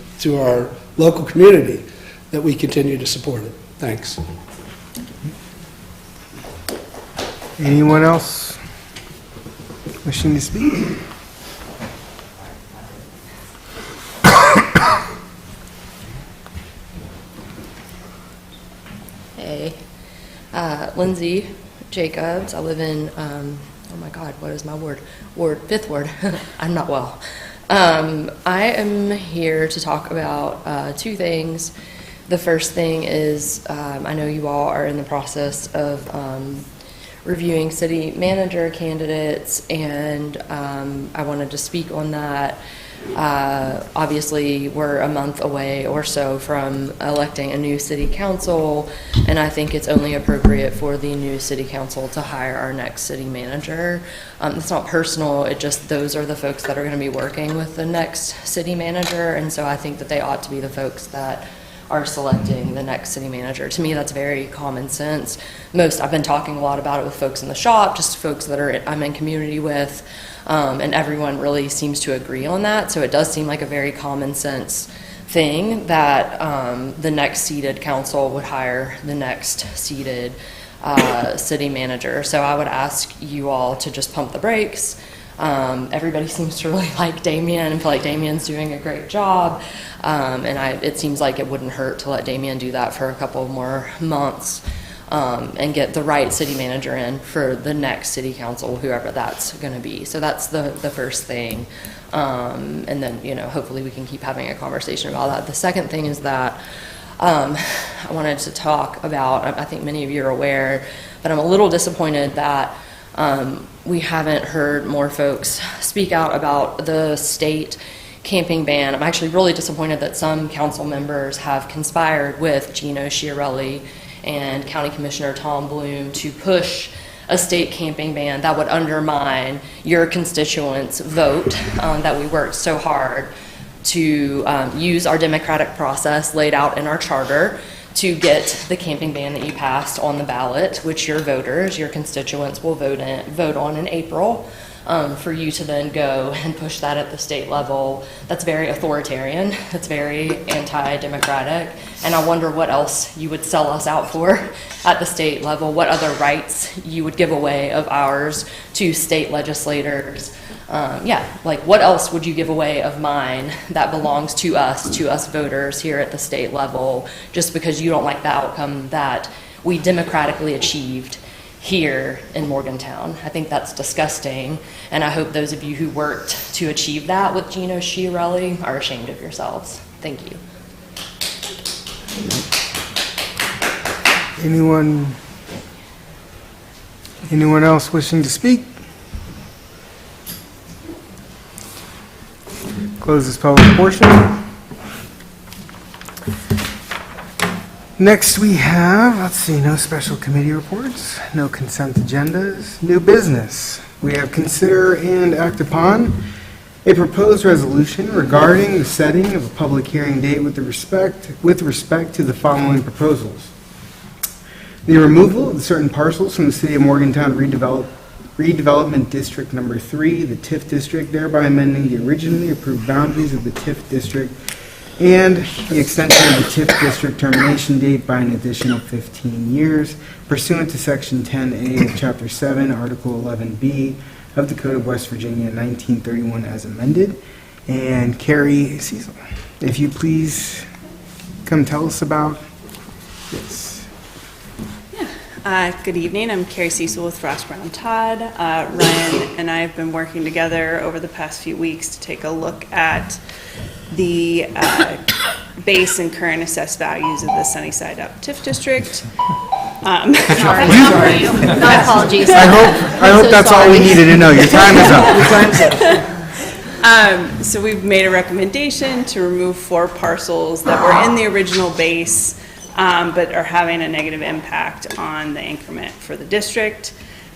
local community, that we continue to support it. Thanks. Anyone else wishing to speak? Hey, Lindsay Jacobs. I live in, oh my God, what is my ward? Fifth Ward. I'm not well. I am here to talk about two things. The first thing is, I know you all are in the process of reviewing city manager candidates, and I wanted to speak on that. Obviously, we're a month away or so from electing a new city council, and I think it's only appropriate for the new city council to hire our next city manager. It's not personal, it just those are the folks that are going to be working with the next city manager, and so I think that they ought to be the folks that are selecting the next city manager. To me, that's very common sense. I've been talking a lot about it with folks in the shop, just folks that I'm in community with, and everyone really seems to agree on that. So it does seem like a very common sense thing that the next seated council would hire the next seated city manager. So I would ask you all to just pump the brakes. Everybody seems to really like Damien and feel like Damien's doing a great job. It seems like it wouldn't hurt to let Damien do that for a couple more months and get the right city manager in for the next city council, whoever that's going to be. So that's the first thing. And then, hopefully we can keep having a conversation about that. The second thing is that I wanted to talk about, I think many of you are aware, but I'm a little disappointed that we haven't heard more folks speak out about the state camping ban. I'm actually really disappointed that some council members have conspired with Gino Chiarelli and County Commissioner Tom Bloom to push a state camping ban that would undermine your constituents' vote that we worked so hard to use our democratic process laid out in our charter to get the camping ban that you passed on the ballot, which your voters, your constituents will vote on in April, for you to then go and push that at the state level. That's very authoritarian. That's very anti-democratic. And I wonder what else you would sell us out for at the state level, what other rights you would give away of ours to state legislators. Like what else would you give away of mine that belongs to us voters here at the state level, just because you don't like the outcome that we democratically achieved here in Morgantown. I think that's disgusting, and I hope those of you who worked to achieve that with Gino Schiarelli are ashamed of yourselves. Thank you. Anyone else wishing to speak? Close this public portion. Next we have, no special committee reports, no consent agendas, new business. We have consider and act upon a proposed resolution regarding the setting of a public hearing date with respect to the following proposals. The removal of certain parcels from the City of Morgantown Redevelopment District Number 3, the TIF District, thereby amending the originally approved boundaries of the TIF District, and the extension of the TIF District termination date by an additional 15 years pursuant to Section 10A of Chapter 7, Article 11B of the Code of West Virginia 1931 as amended. And Carrie Cecil, if you please come tell us about this. Good evening. I'm Carrie Cecil with Frost Brown Todd. Ryan and I have been working together over the past few weeks to take a look at the base and current assessed values of the Sunnyside Up TIF District. Sorry. My apologies. I hope that's all we needed to know. Your time is up. So we've made a recommendation to remove 4 parcels that were in the original base, but are having a negative impact on the increment for the district.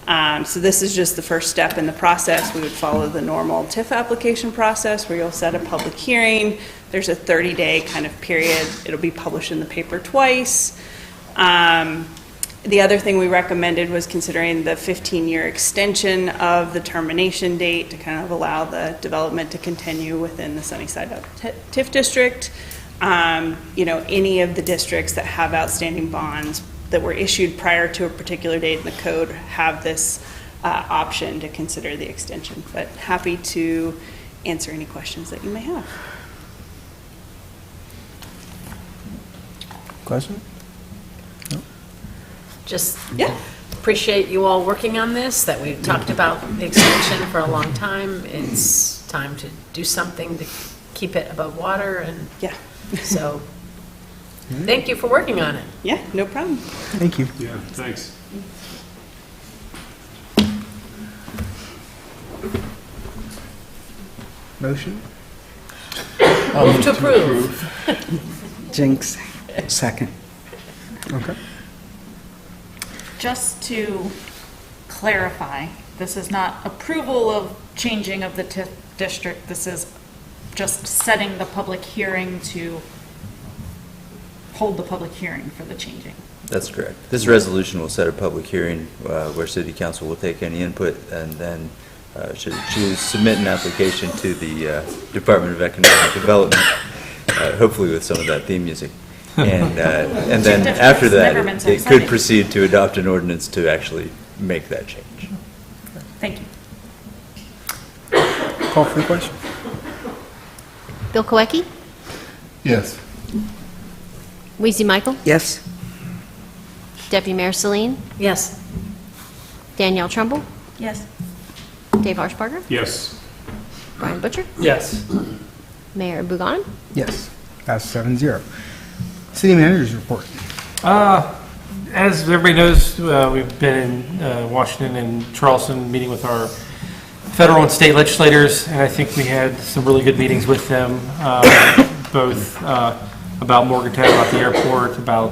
So this is just the first step in the process. We would follow the normal TIF application process where you'll set a public hearing. There's a 30-day kind of period. It'll be published in the paper twice. The other thing we recommended was considering the 15-year extension of the termination date to kind of allow the development to continue within the Sunnyside Up TIF District. Any of the districts that have outstanding bonds that were issued prior to a particular date in the code have this option to consider the extension. But happy to answer any questions that you may have. Question? Just appreciate you all working on this, that we've talked about the extension for a long time. It's time to do something to keep it above water, and so thank you for working on it. Yeah, no problem. Thank you. Yeah, thanks. Motion? Move to approve. Jinx, second. Okay. Just to clarify, this is not approval of changing of the TIF district. This is just setting the public hearing to hold the public hearing for the changing. That's correct. This resolution will set a public hearing where City Council will take any input and then should choose submit an application to the Department of Economic Development, hopefully with some of that theme music. And then after that, it could proceed to adopt an ordinance to actually make that change. Thank you. Call for the question. Bill Koecki? Yes. Weezy Michael? Yes. Deputy Mayor Celine? Yes. Danielle Trumbull? Yes. Dave Harshbarger? Yes. Brian Butcher? Yes. Mayor Buganin? Yes. That's 7-0. City Manager's report. As everybody knows, we've been in Washington and Charleston meeting with our federal and state legislators, and I think we had some really good meetings with them, both about Morgantown, about the airport, about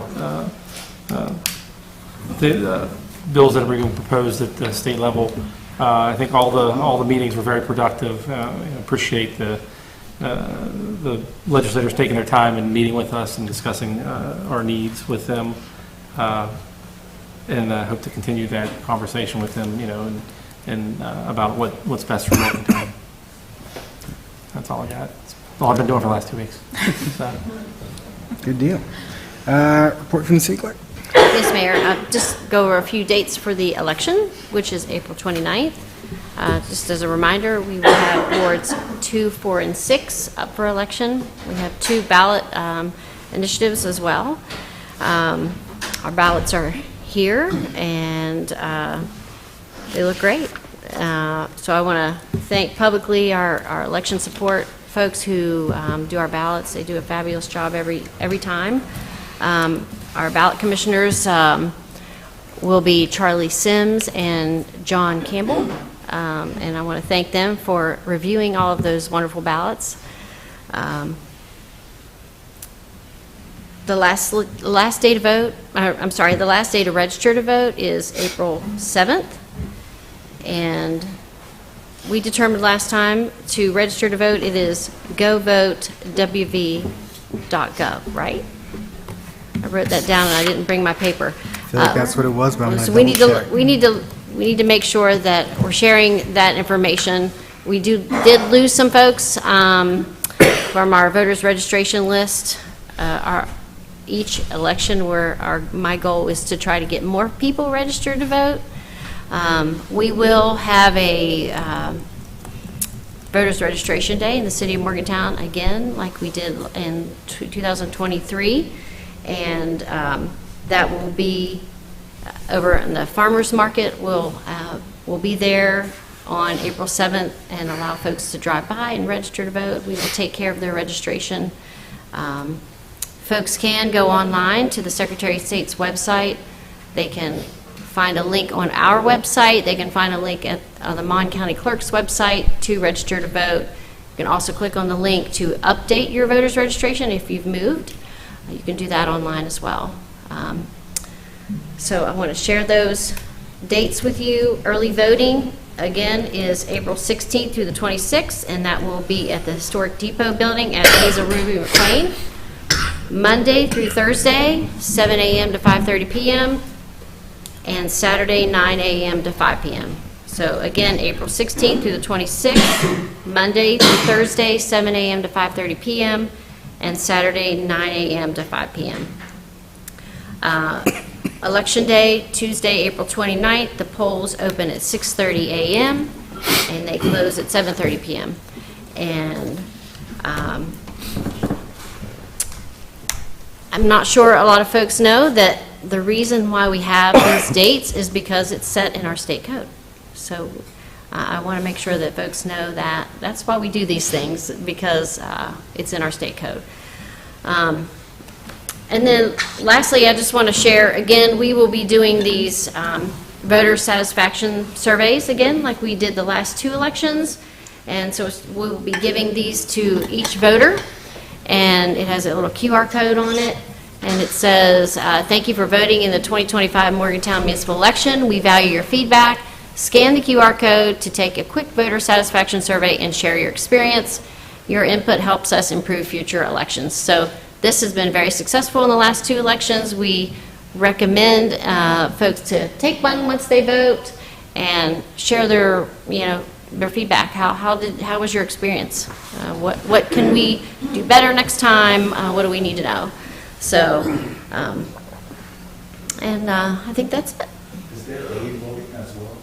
the bills that are being proposed at the state level. I think all the meetings were very productive. I appreciate the the legislators taking their time and meeting with us and discussing our needs with them. And I hope to continue that conversation with them, and about what's best for Morgantown. That's all I got. That's all I've been doing for the last 2 weeks. So. Good deal. Report from the city clerk. Yes, Mayor. Just go over a few dates for the election, which is April 29th. Just as a reminder, we will have wards 2, 4, and 6 up for election. We have 2 ballot initiatives as well. Our ballots are here, and they look great. So I want to thank publicly our election support folks who do our ballots. They do a fabulous job every time. Our ballot commissioners will be Charlie Sims and John Campbell, and I want to thank them for reviewing all of those wonderful ballots. The last day to vote, the last day to register to vote is April 7th, and we determined last time to register to vote, it is govotewv.gov, right? I wrote that down and I didn't bring my paper. I feel like that's what it was, but I'm So going we need to make sure that we're sharing that information. We did lose some folks from our voters registration list. Each election, my goal is to try to get more people registered to vote. We will have a voters registration day in the city of Morgantown again, like we did in 2023, and that will be over in the farmers market. We'll be there on April 7th and allow folks to drive by and register to vote. We will take care of their registration. Folks can go online to the Secretary of State's website. They can find a link on our website. They can find a link on the Mon County Clerk's website to register to vote. You can also click on the link to update your voter's registration if you've moved. You can do that online as well. So I want to share those dates with you. Early voting, again, is April 16th through the 26th, and that will be at the Historic Depot Building at Hazel Ruby McLean. Monday through Thursday, 7 a.m. to 5:30 p.m., and Saturday, 9 a.m. to 5 p.m. So again, April 16th through the 26th, Monday through Thursday, 7 a.m. to 5:30 p.m., and Saturday, 9 a.m. to 5 p.m. Election Day, Tuesday, April 29th, the polls open at 6:30 a.m., and they close at 7:30 p.m. And I'm not sure a lot of folks know that the reason why we have these dates is because it's set in our state code. So I want to make sure that folks know that that's why we do these things, because it's in our state code. And then lastly, I just want to share, again, we will be doing these voter satisfaction surveys again, like we did the last 2 elections. And so we'll be giving these to each voter, and it has a little QR code on it, and it says, thank you for voting in the 2025 Morgantown municipal election. We value your feedback. Scan the QR code to take a quick voter satisfaction survey and share your experience. Your input helps us improve future elections. So this has been very successful in the last 2 elections. We recommend folks to take one once they vote and share their, their feedback. How was your experience? What can we do better next time? What do we need to know? So, I think that's it. Is there early voting as well?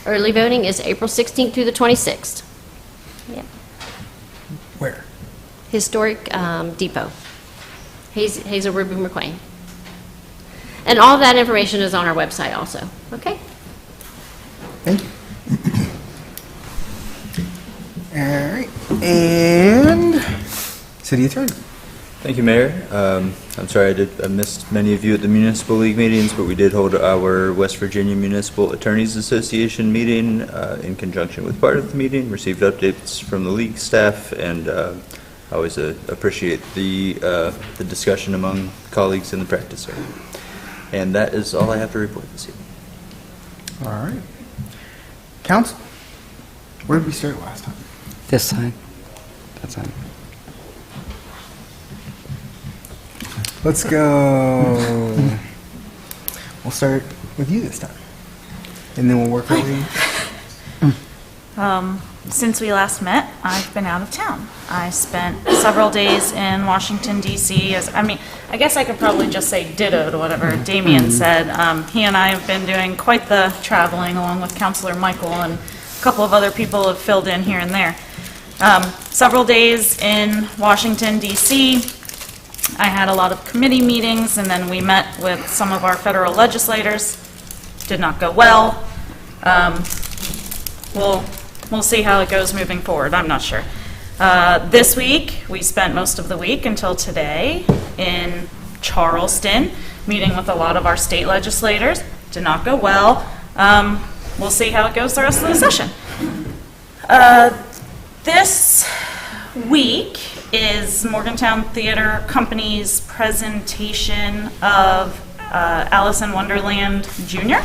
Early voting is April 16th through the 26th. Yeah. Where? Historic Depot. Hazel Ruby McLean. And all of that information is on our website also. Okay? Thank you. All right. And City Attorney. Thank you, Mayor. I'm sorry I missed many of you at the Municipal League meetings, but we did hold our West Virginia Municipal Attorneys Association meeting in conjunction with part of the meeting, received updates from the league staff, and I always appreciate the discussion among colleagues in the practice area. And that is all I have to report this evening. All right. Council, where did we start last time? This time. That time. Let's go. We'll start with you this time. And then we'll work our way. Since we last met, I've been out of town. I spent several days in Washington, D.C. I guess I could probably just say ditto to whatever Damien said. He and I have been doing quite the traveling, along with Councilor Michael, and a couple of other people have filled in here and there. Several days in Washington, D.C. I had a lot of committee meetings, and then we met with some of our federal legislators. Did not go well. We'll see how it goes moving forward. I'm not sure. This week, we spent most of the week until today in Charleston, meeting with a lot of our state legislators. Did not go well. We'll see how it goes the rest of the session. This week is Morgantown Theater Company's presentation of Alice in Wonderland Jr.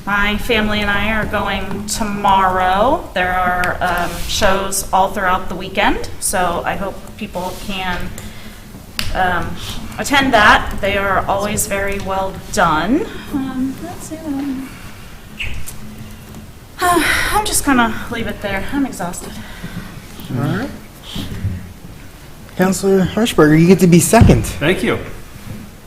My family and I are going tomorrow. There are shows all throughout the weekend, so I hope people can attend that. They are always very well done. Let's see what I'm just gonna leave it there. I'm exhausted. All right. Councilor Hirschberger, you get to be second. Thank you.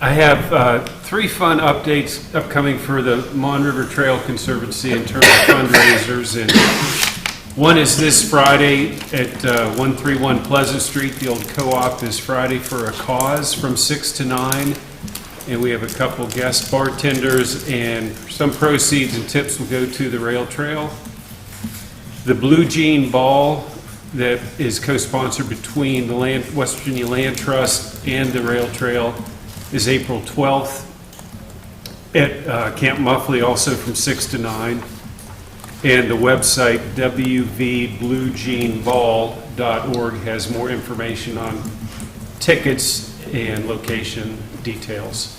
I have 3 fun updates upcoming for the Mon River Trail Conservancy in terms of fundraisers. And one is this Friday at 131 Pleasant Street. The old co-op is Friday for a Cause from 6 to 9. And we have a couple guest bartenders, and some proceeds and tips will go to the rail trail. The Blue Jean Ball that is co-sponsored between the West Virginia Land Trust and the rail trail is April 12th at Camp Muffley, also from 6 to 9. And the website wvbluejeanball.org has more information on tickets and location details.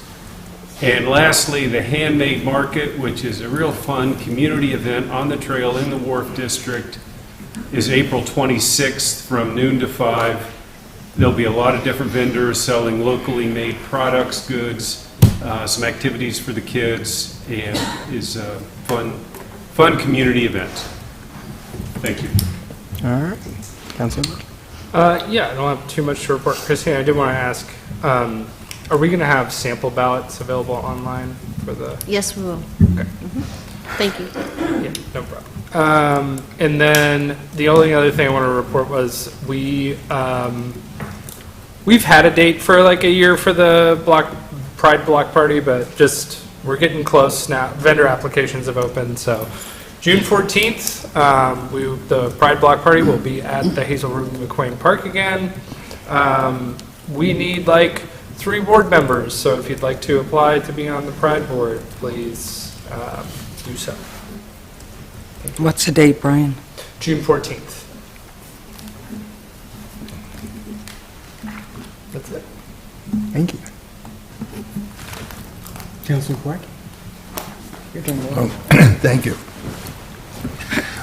And lastly, the Handmade Market, which is a real fun community event on the trail in the Wharf District, is April 26th from noon to 5. There'll be a lot of different vendors selling locally made products, goods, some activities for the kids, and is a fun community event. Thank you. All right. Councilor? Yeah, I don't have too much to report. Christine, I did want to ask, are we going to have sample ballots available online for the... Yes, we will. Okay. Thank you. Yeah, no problem. And then the only other thing I want to report was we've had a date for like a year for the Pride Block Party, but just we're getting close now. Vendor applications have opened, so June 14th, the Pride Block Party will be at the Hazelroot McQuain Park again. We need like 3 board members, so if you'd like to apply to be on the Pride Board, please do so. What's the date, Brian? June 14th. That's it. Thank you. Councilor Clark? You're doing well. Thank you.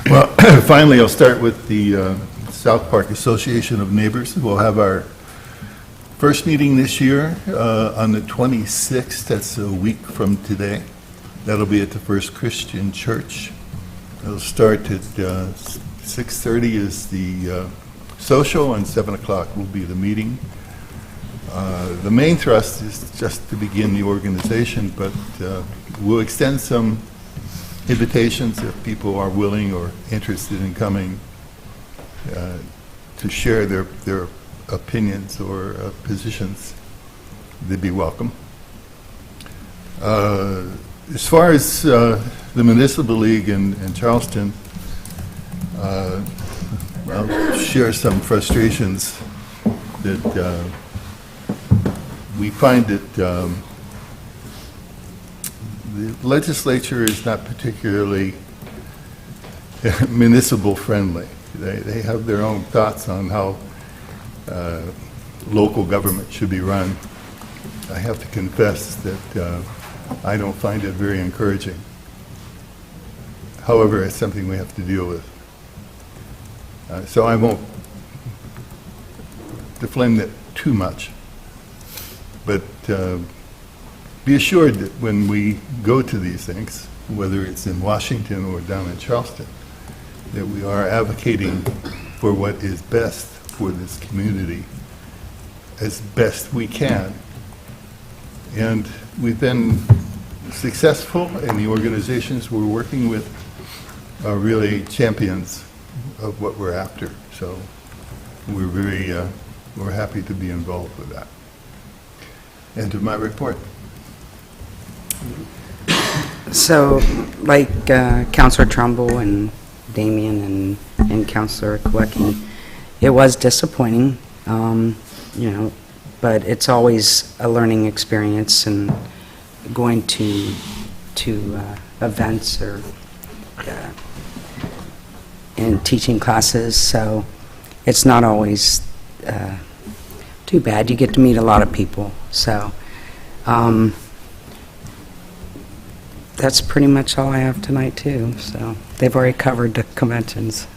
Well, finally, I'll start with the South Park Association of Neighbors. We'll have our first meeting this year on the 26th. That's a week from today. That'll be at the First Christian Church. It'll start at 6:30 is the social, and 7 o'clock will be the meeting. The main thrust is just to begin the organization, but we'll extend some invitations if people are willing or interested in coming to share their opinions or positions. They'd be welcome. As far as the Municipal League in Charleston, I'll share some frustrations that we find that the legislature is not particularly municipal friendly. They have their own thoughts on how local government should be run. I have to confess that I don't find it very encouraging. However, it's something we have to deal with. So I won't deflame it too much. But be assured that when we go to these things, whether it's in Washington or down in Charleston, that we are advocating for what is best for this community as best we can. And we've been successful, and the organizations we're working with are really champions of what we're after. So we're happy to be involved with that. End of my report. So, like Councilor Trumbull and Damien and Councilor Kwecky, it was disappointing, but it's always a learning experience, and going to events or and teaching classes, so it's not always too bad. You get to meet a lot of people, so that's pretty much all I have tonight too. So they've already covered the conventions.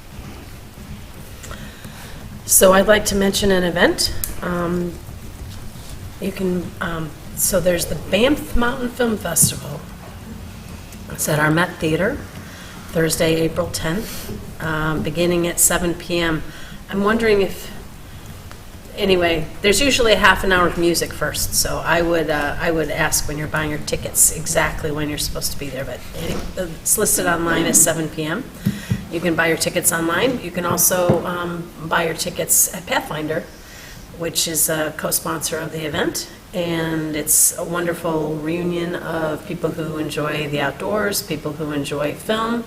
So I'd like to mention an event. So there's the Banff Mountain Film Festival. It's at our Met Theater, Thursday, April 10th, beginning at 7 p.m. I'm wondering if, anyway, there's usually a half an hour of music first, so I would ask when you're buying your tickets exactly when you're supposed to be there, but it's listed online as 7 p.m. You can buy your tickets online. You can also buy your tickets at Pathfinder, which is a co-sponsor of the event, and it's a wonderful reunion of people who enjoy the outdoors, people who enjoy film,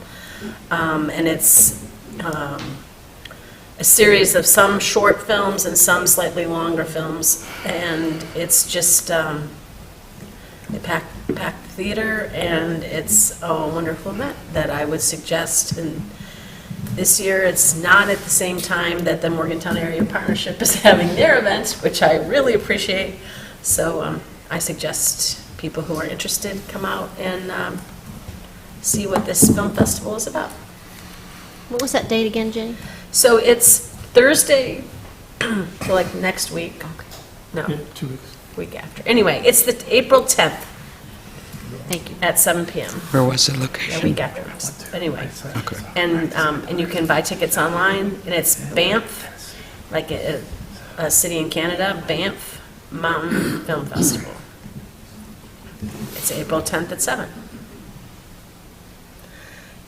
and it's a series of some short films and some slightly longer films, and it's just a packed theater, and it's a wonderful event that I would suggest. And this year it's not at the same time that the Morgantown Area Partnership is having their event, which I really appreciate, so I suggest people who are interested come out and see what this film festival is about. What was that date again, Jenny? So it's Thursday, so like next week. No, Yeah, 2 weeks. week after. Anyway, it's the April 10th. Thank you. At 7 p.m. Where was the The location? week after. But anyway. Okay. And you can buy tickets online, and it's Banff, like a city in Canada, Banff Mountain Film Festival. It's April 10th at 7.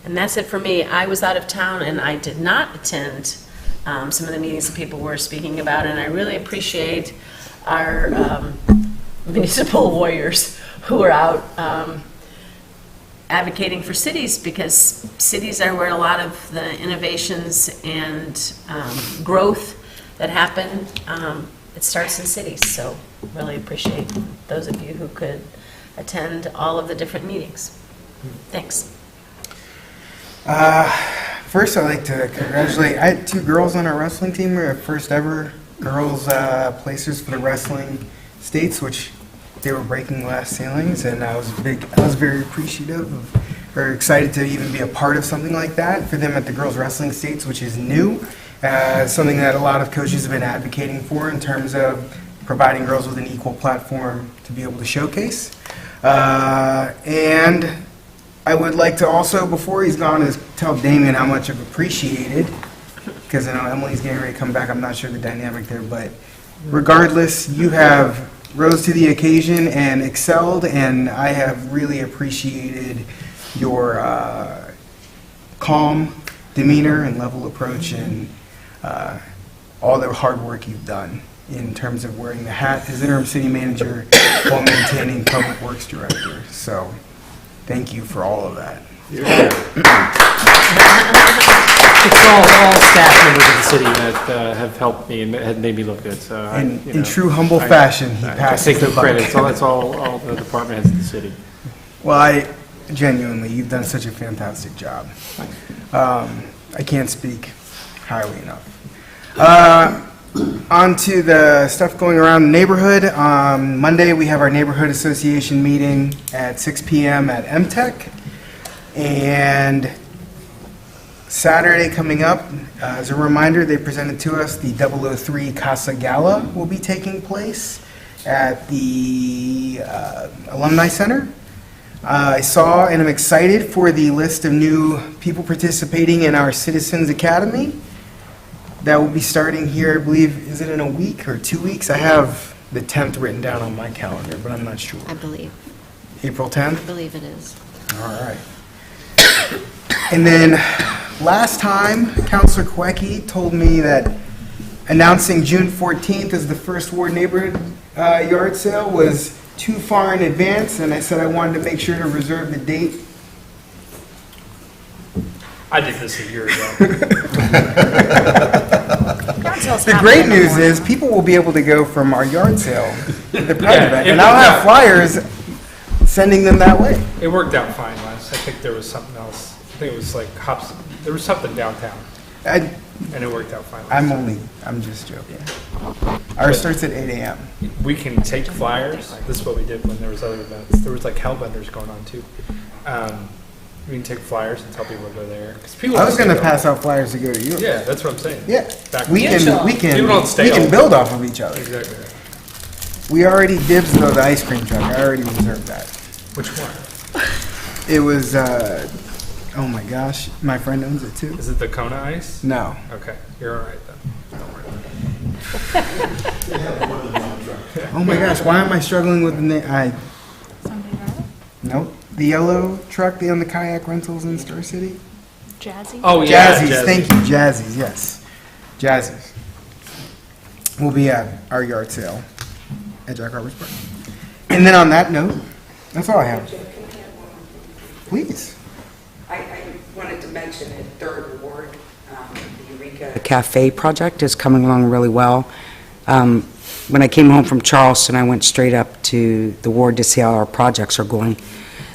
And that's it for me. I was out of town, and I did not attend some of the meetings that people were speaking about, and I really appreciate our municipal warriors who are out advocating for cities, because cities are where a lot of the innovations and growth that happen, it starts in cities. So really appreciate those of you who could attend all of the different meetings. Thanks. First, I'd like to congratulate, I had 2 girls on our wrestling team. We were our first ever girls placers for the wrestling states, which they were breaking glass ceilings, and I was very appreciative of, very excited to even be a part of something like that for them at the girls wrestling states, which is new, something that a lot of coaches have been advocating for in terms of providing girls with an equal platform to be able to showcase. And I would like to also, before he's gone, is tell Damien how much I've appreciated, because I know Emily's getting ready to come back. I'm not sure the dynamic there, but regardless, you have rose to the occasion and excelled, and I have really appreciated your calm demeanor and level approach, and all the hard work you've done in terms of wearing the hat as interim city manager while maintaining public works director. So thank you for all of that. It's all staff members of the city that have helped me and have made me look good. So In true humble fashion, he passes take the no buck. credit. It's all the department heads of the city. Well, genuinely, you've done such a fantastic job. I can't speak highly enough. On to the stuff going around the neighborhood. Monday, we have our neighborhood association meeting at 6 p.m. at MTech. And Saturday coming up, as a reminder, they presented to us the 003 Casa Gala will be taking place. at the Alumni Center. I saw and I'm excited for the list of new people participating in our Citizens Academy. That will be starting here, I believe, is it in a week or 2 weeks? I have the 10th written down on my calendar, but I'm not sure. I believe. April 10th? I believe it is. All right. And then, last time, Councilor Kweki told me that announcing June 14th as the first ward neighborhood yard sale was too far in advance, and I said I wanted to make sure to reserve the date. I did this a year ago. The great news is people will be able to go from our yard sale to the Pride event, and I'll have flyers sending them that way. It worked out fine last. I think there was something else. I think it was like hops. There was something downtown, and it worked out fine. I'm just joking. Ours starts at 8 a.m. We can take flyers. This is what we did when there was other events. There was like hellbenders going on too. We can take flyers and tell people to go there. 'Cause people I was don't going to stay pass out flyers to go to you. Yeah, that's what I'm saying. Yeah, Back we when- People don't stay all can day. build off of each other. Exactly right. We already dibs though the ice cream truck. I already reserved that. Which one? It was. Oh my gosh, my friend owns it too. Is it the Kona ice? No. Okay, you're all right then. Don't worry. Oh my gosh, why am I struggling with the name? Nope. The yellow truck, on the kayak rentals in Star City? Jazzy? Oh, yeah. Jazzy's, thank you, Jazzy's, yes. Jazzy's. We'll be at our yard sale at Jack Harper's Park. And then on that note, that's all I have. Please. I wanted to mention in Third Ward, the Eureka Cafe project is coming along really well. When I came home from Charleston, I went straight up to the ward to see how our projects are going.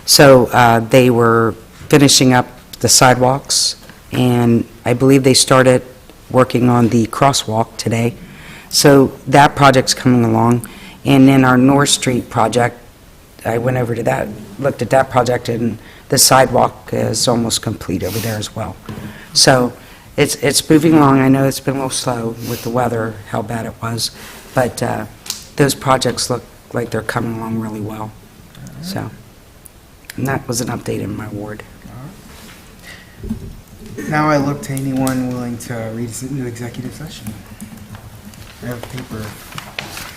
So they were finishing up the sidewalks, and I believe they started working on the crosswalk today. So that project's coming along. And then our North Street project, I went over to that, looked at that project, and the sidewalk is almost complete over there as well. So it's moving along. I know it's been a little slow with the weather, how bad it was, but those projects look like they're coming along really well. So, and that was an update in my ward. Now I look to anyone willing to read us into executive session. I have paper.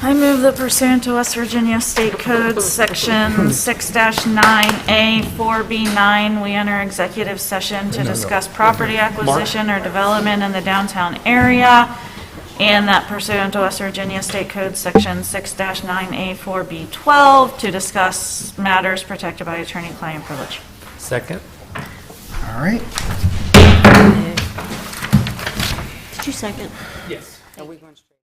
I move that pursuant to West Virginia State Code, Section 6-9A 4B9, we enter executive session to discuss property acquisition or development in the downtown area, and that pursuant to West Virginia State Code, Section 6-9A 4B12, to discuss matters protected by attorney-client privilege. Second. All right. Did you second? Yes. Are we going straight?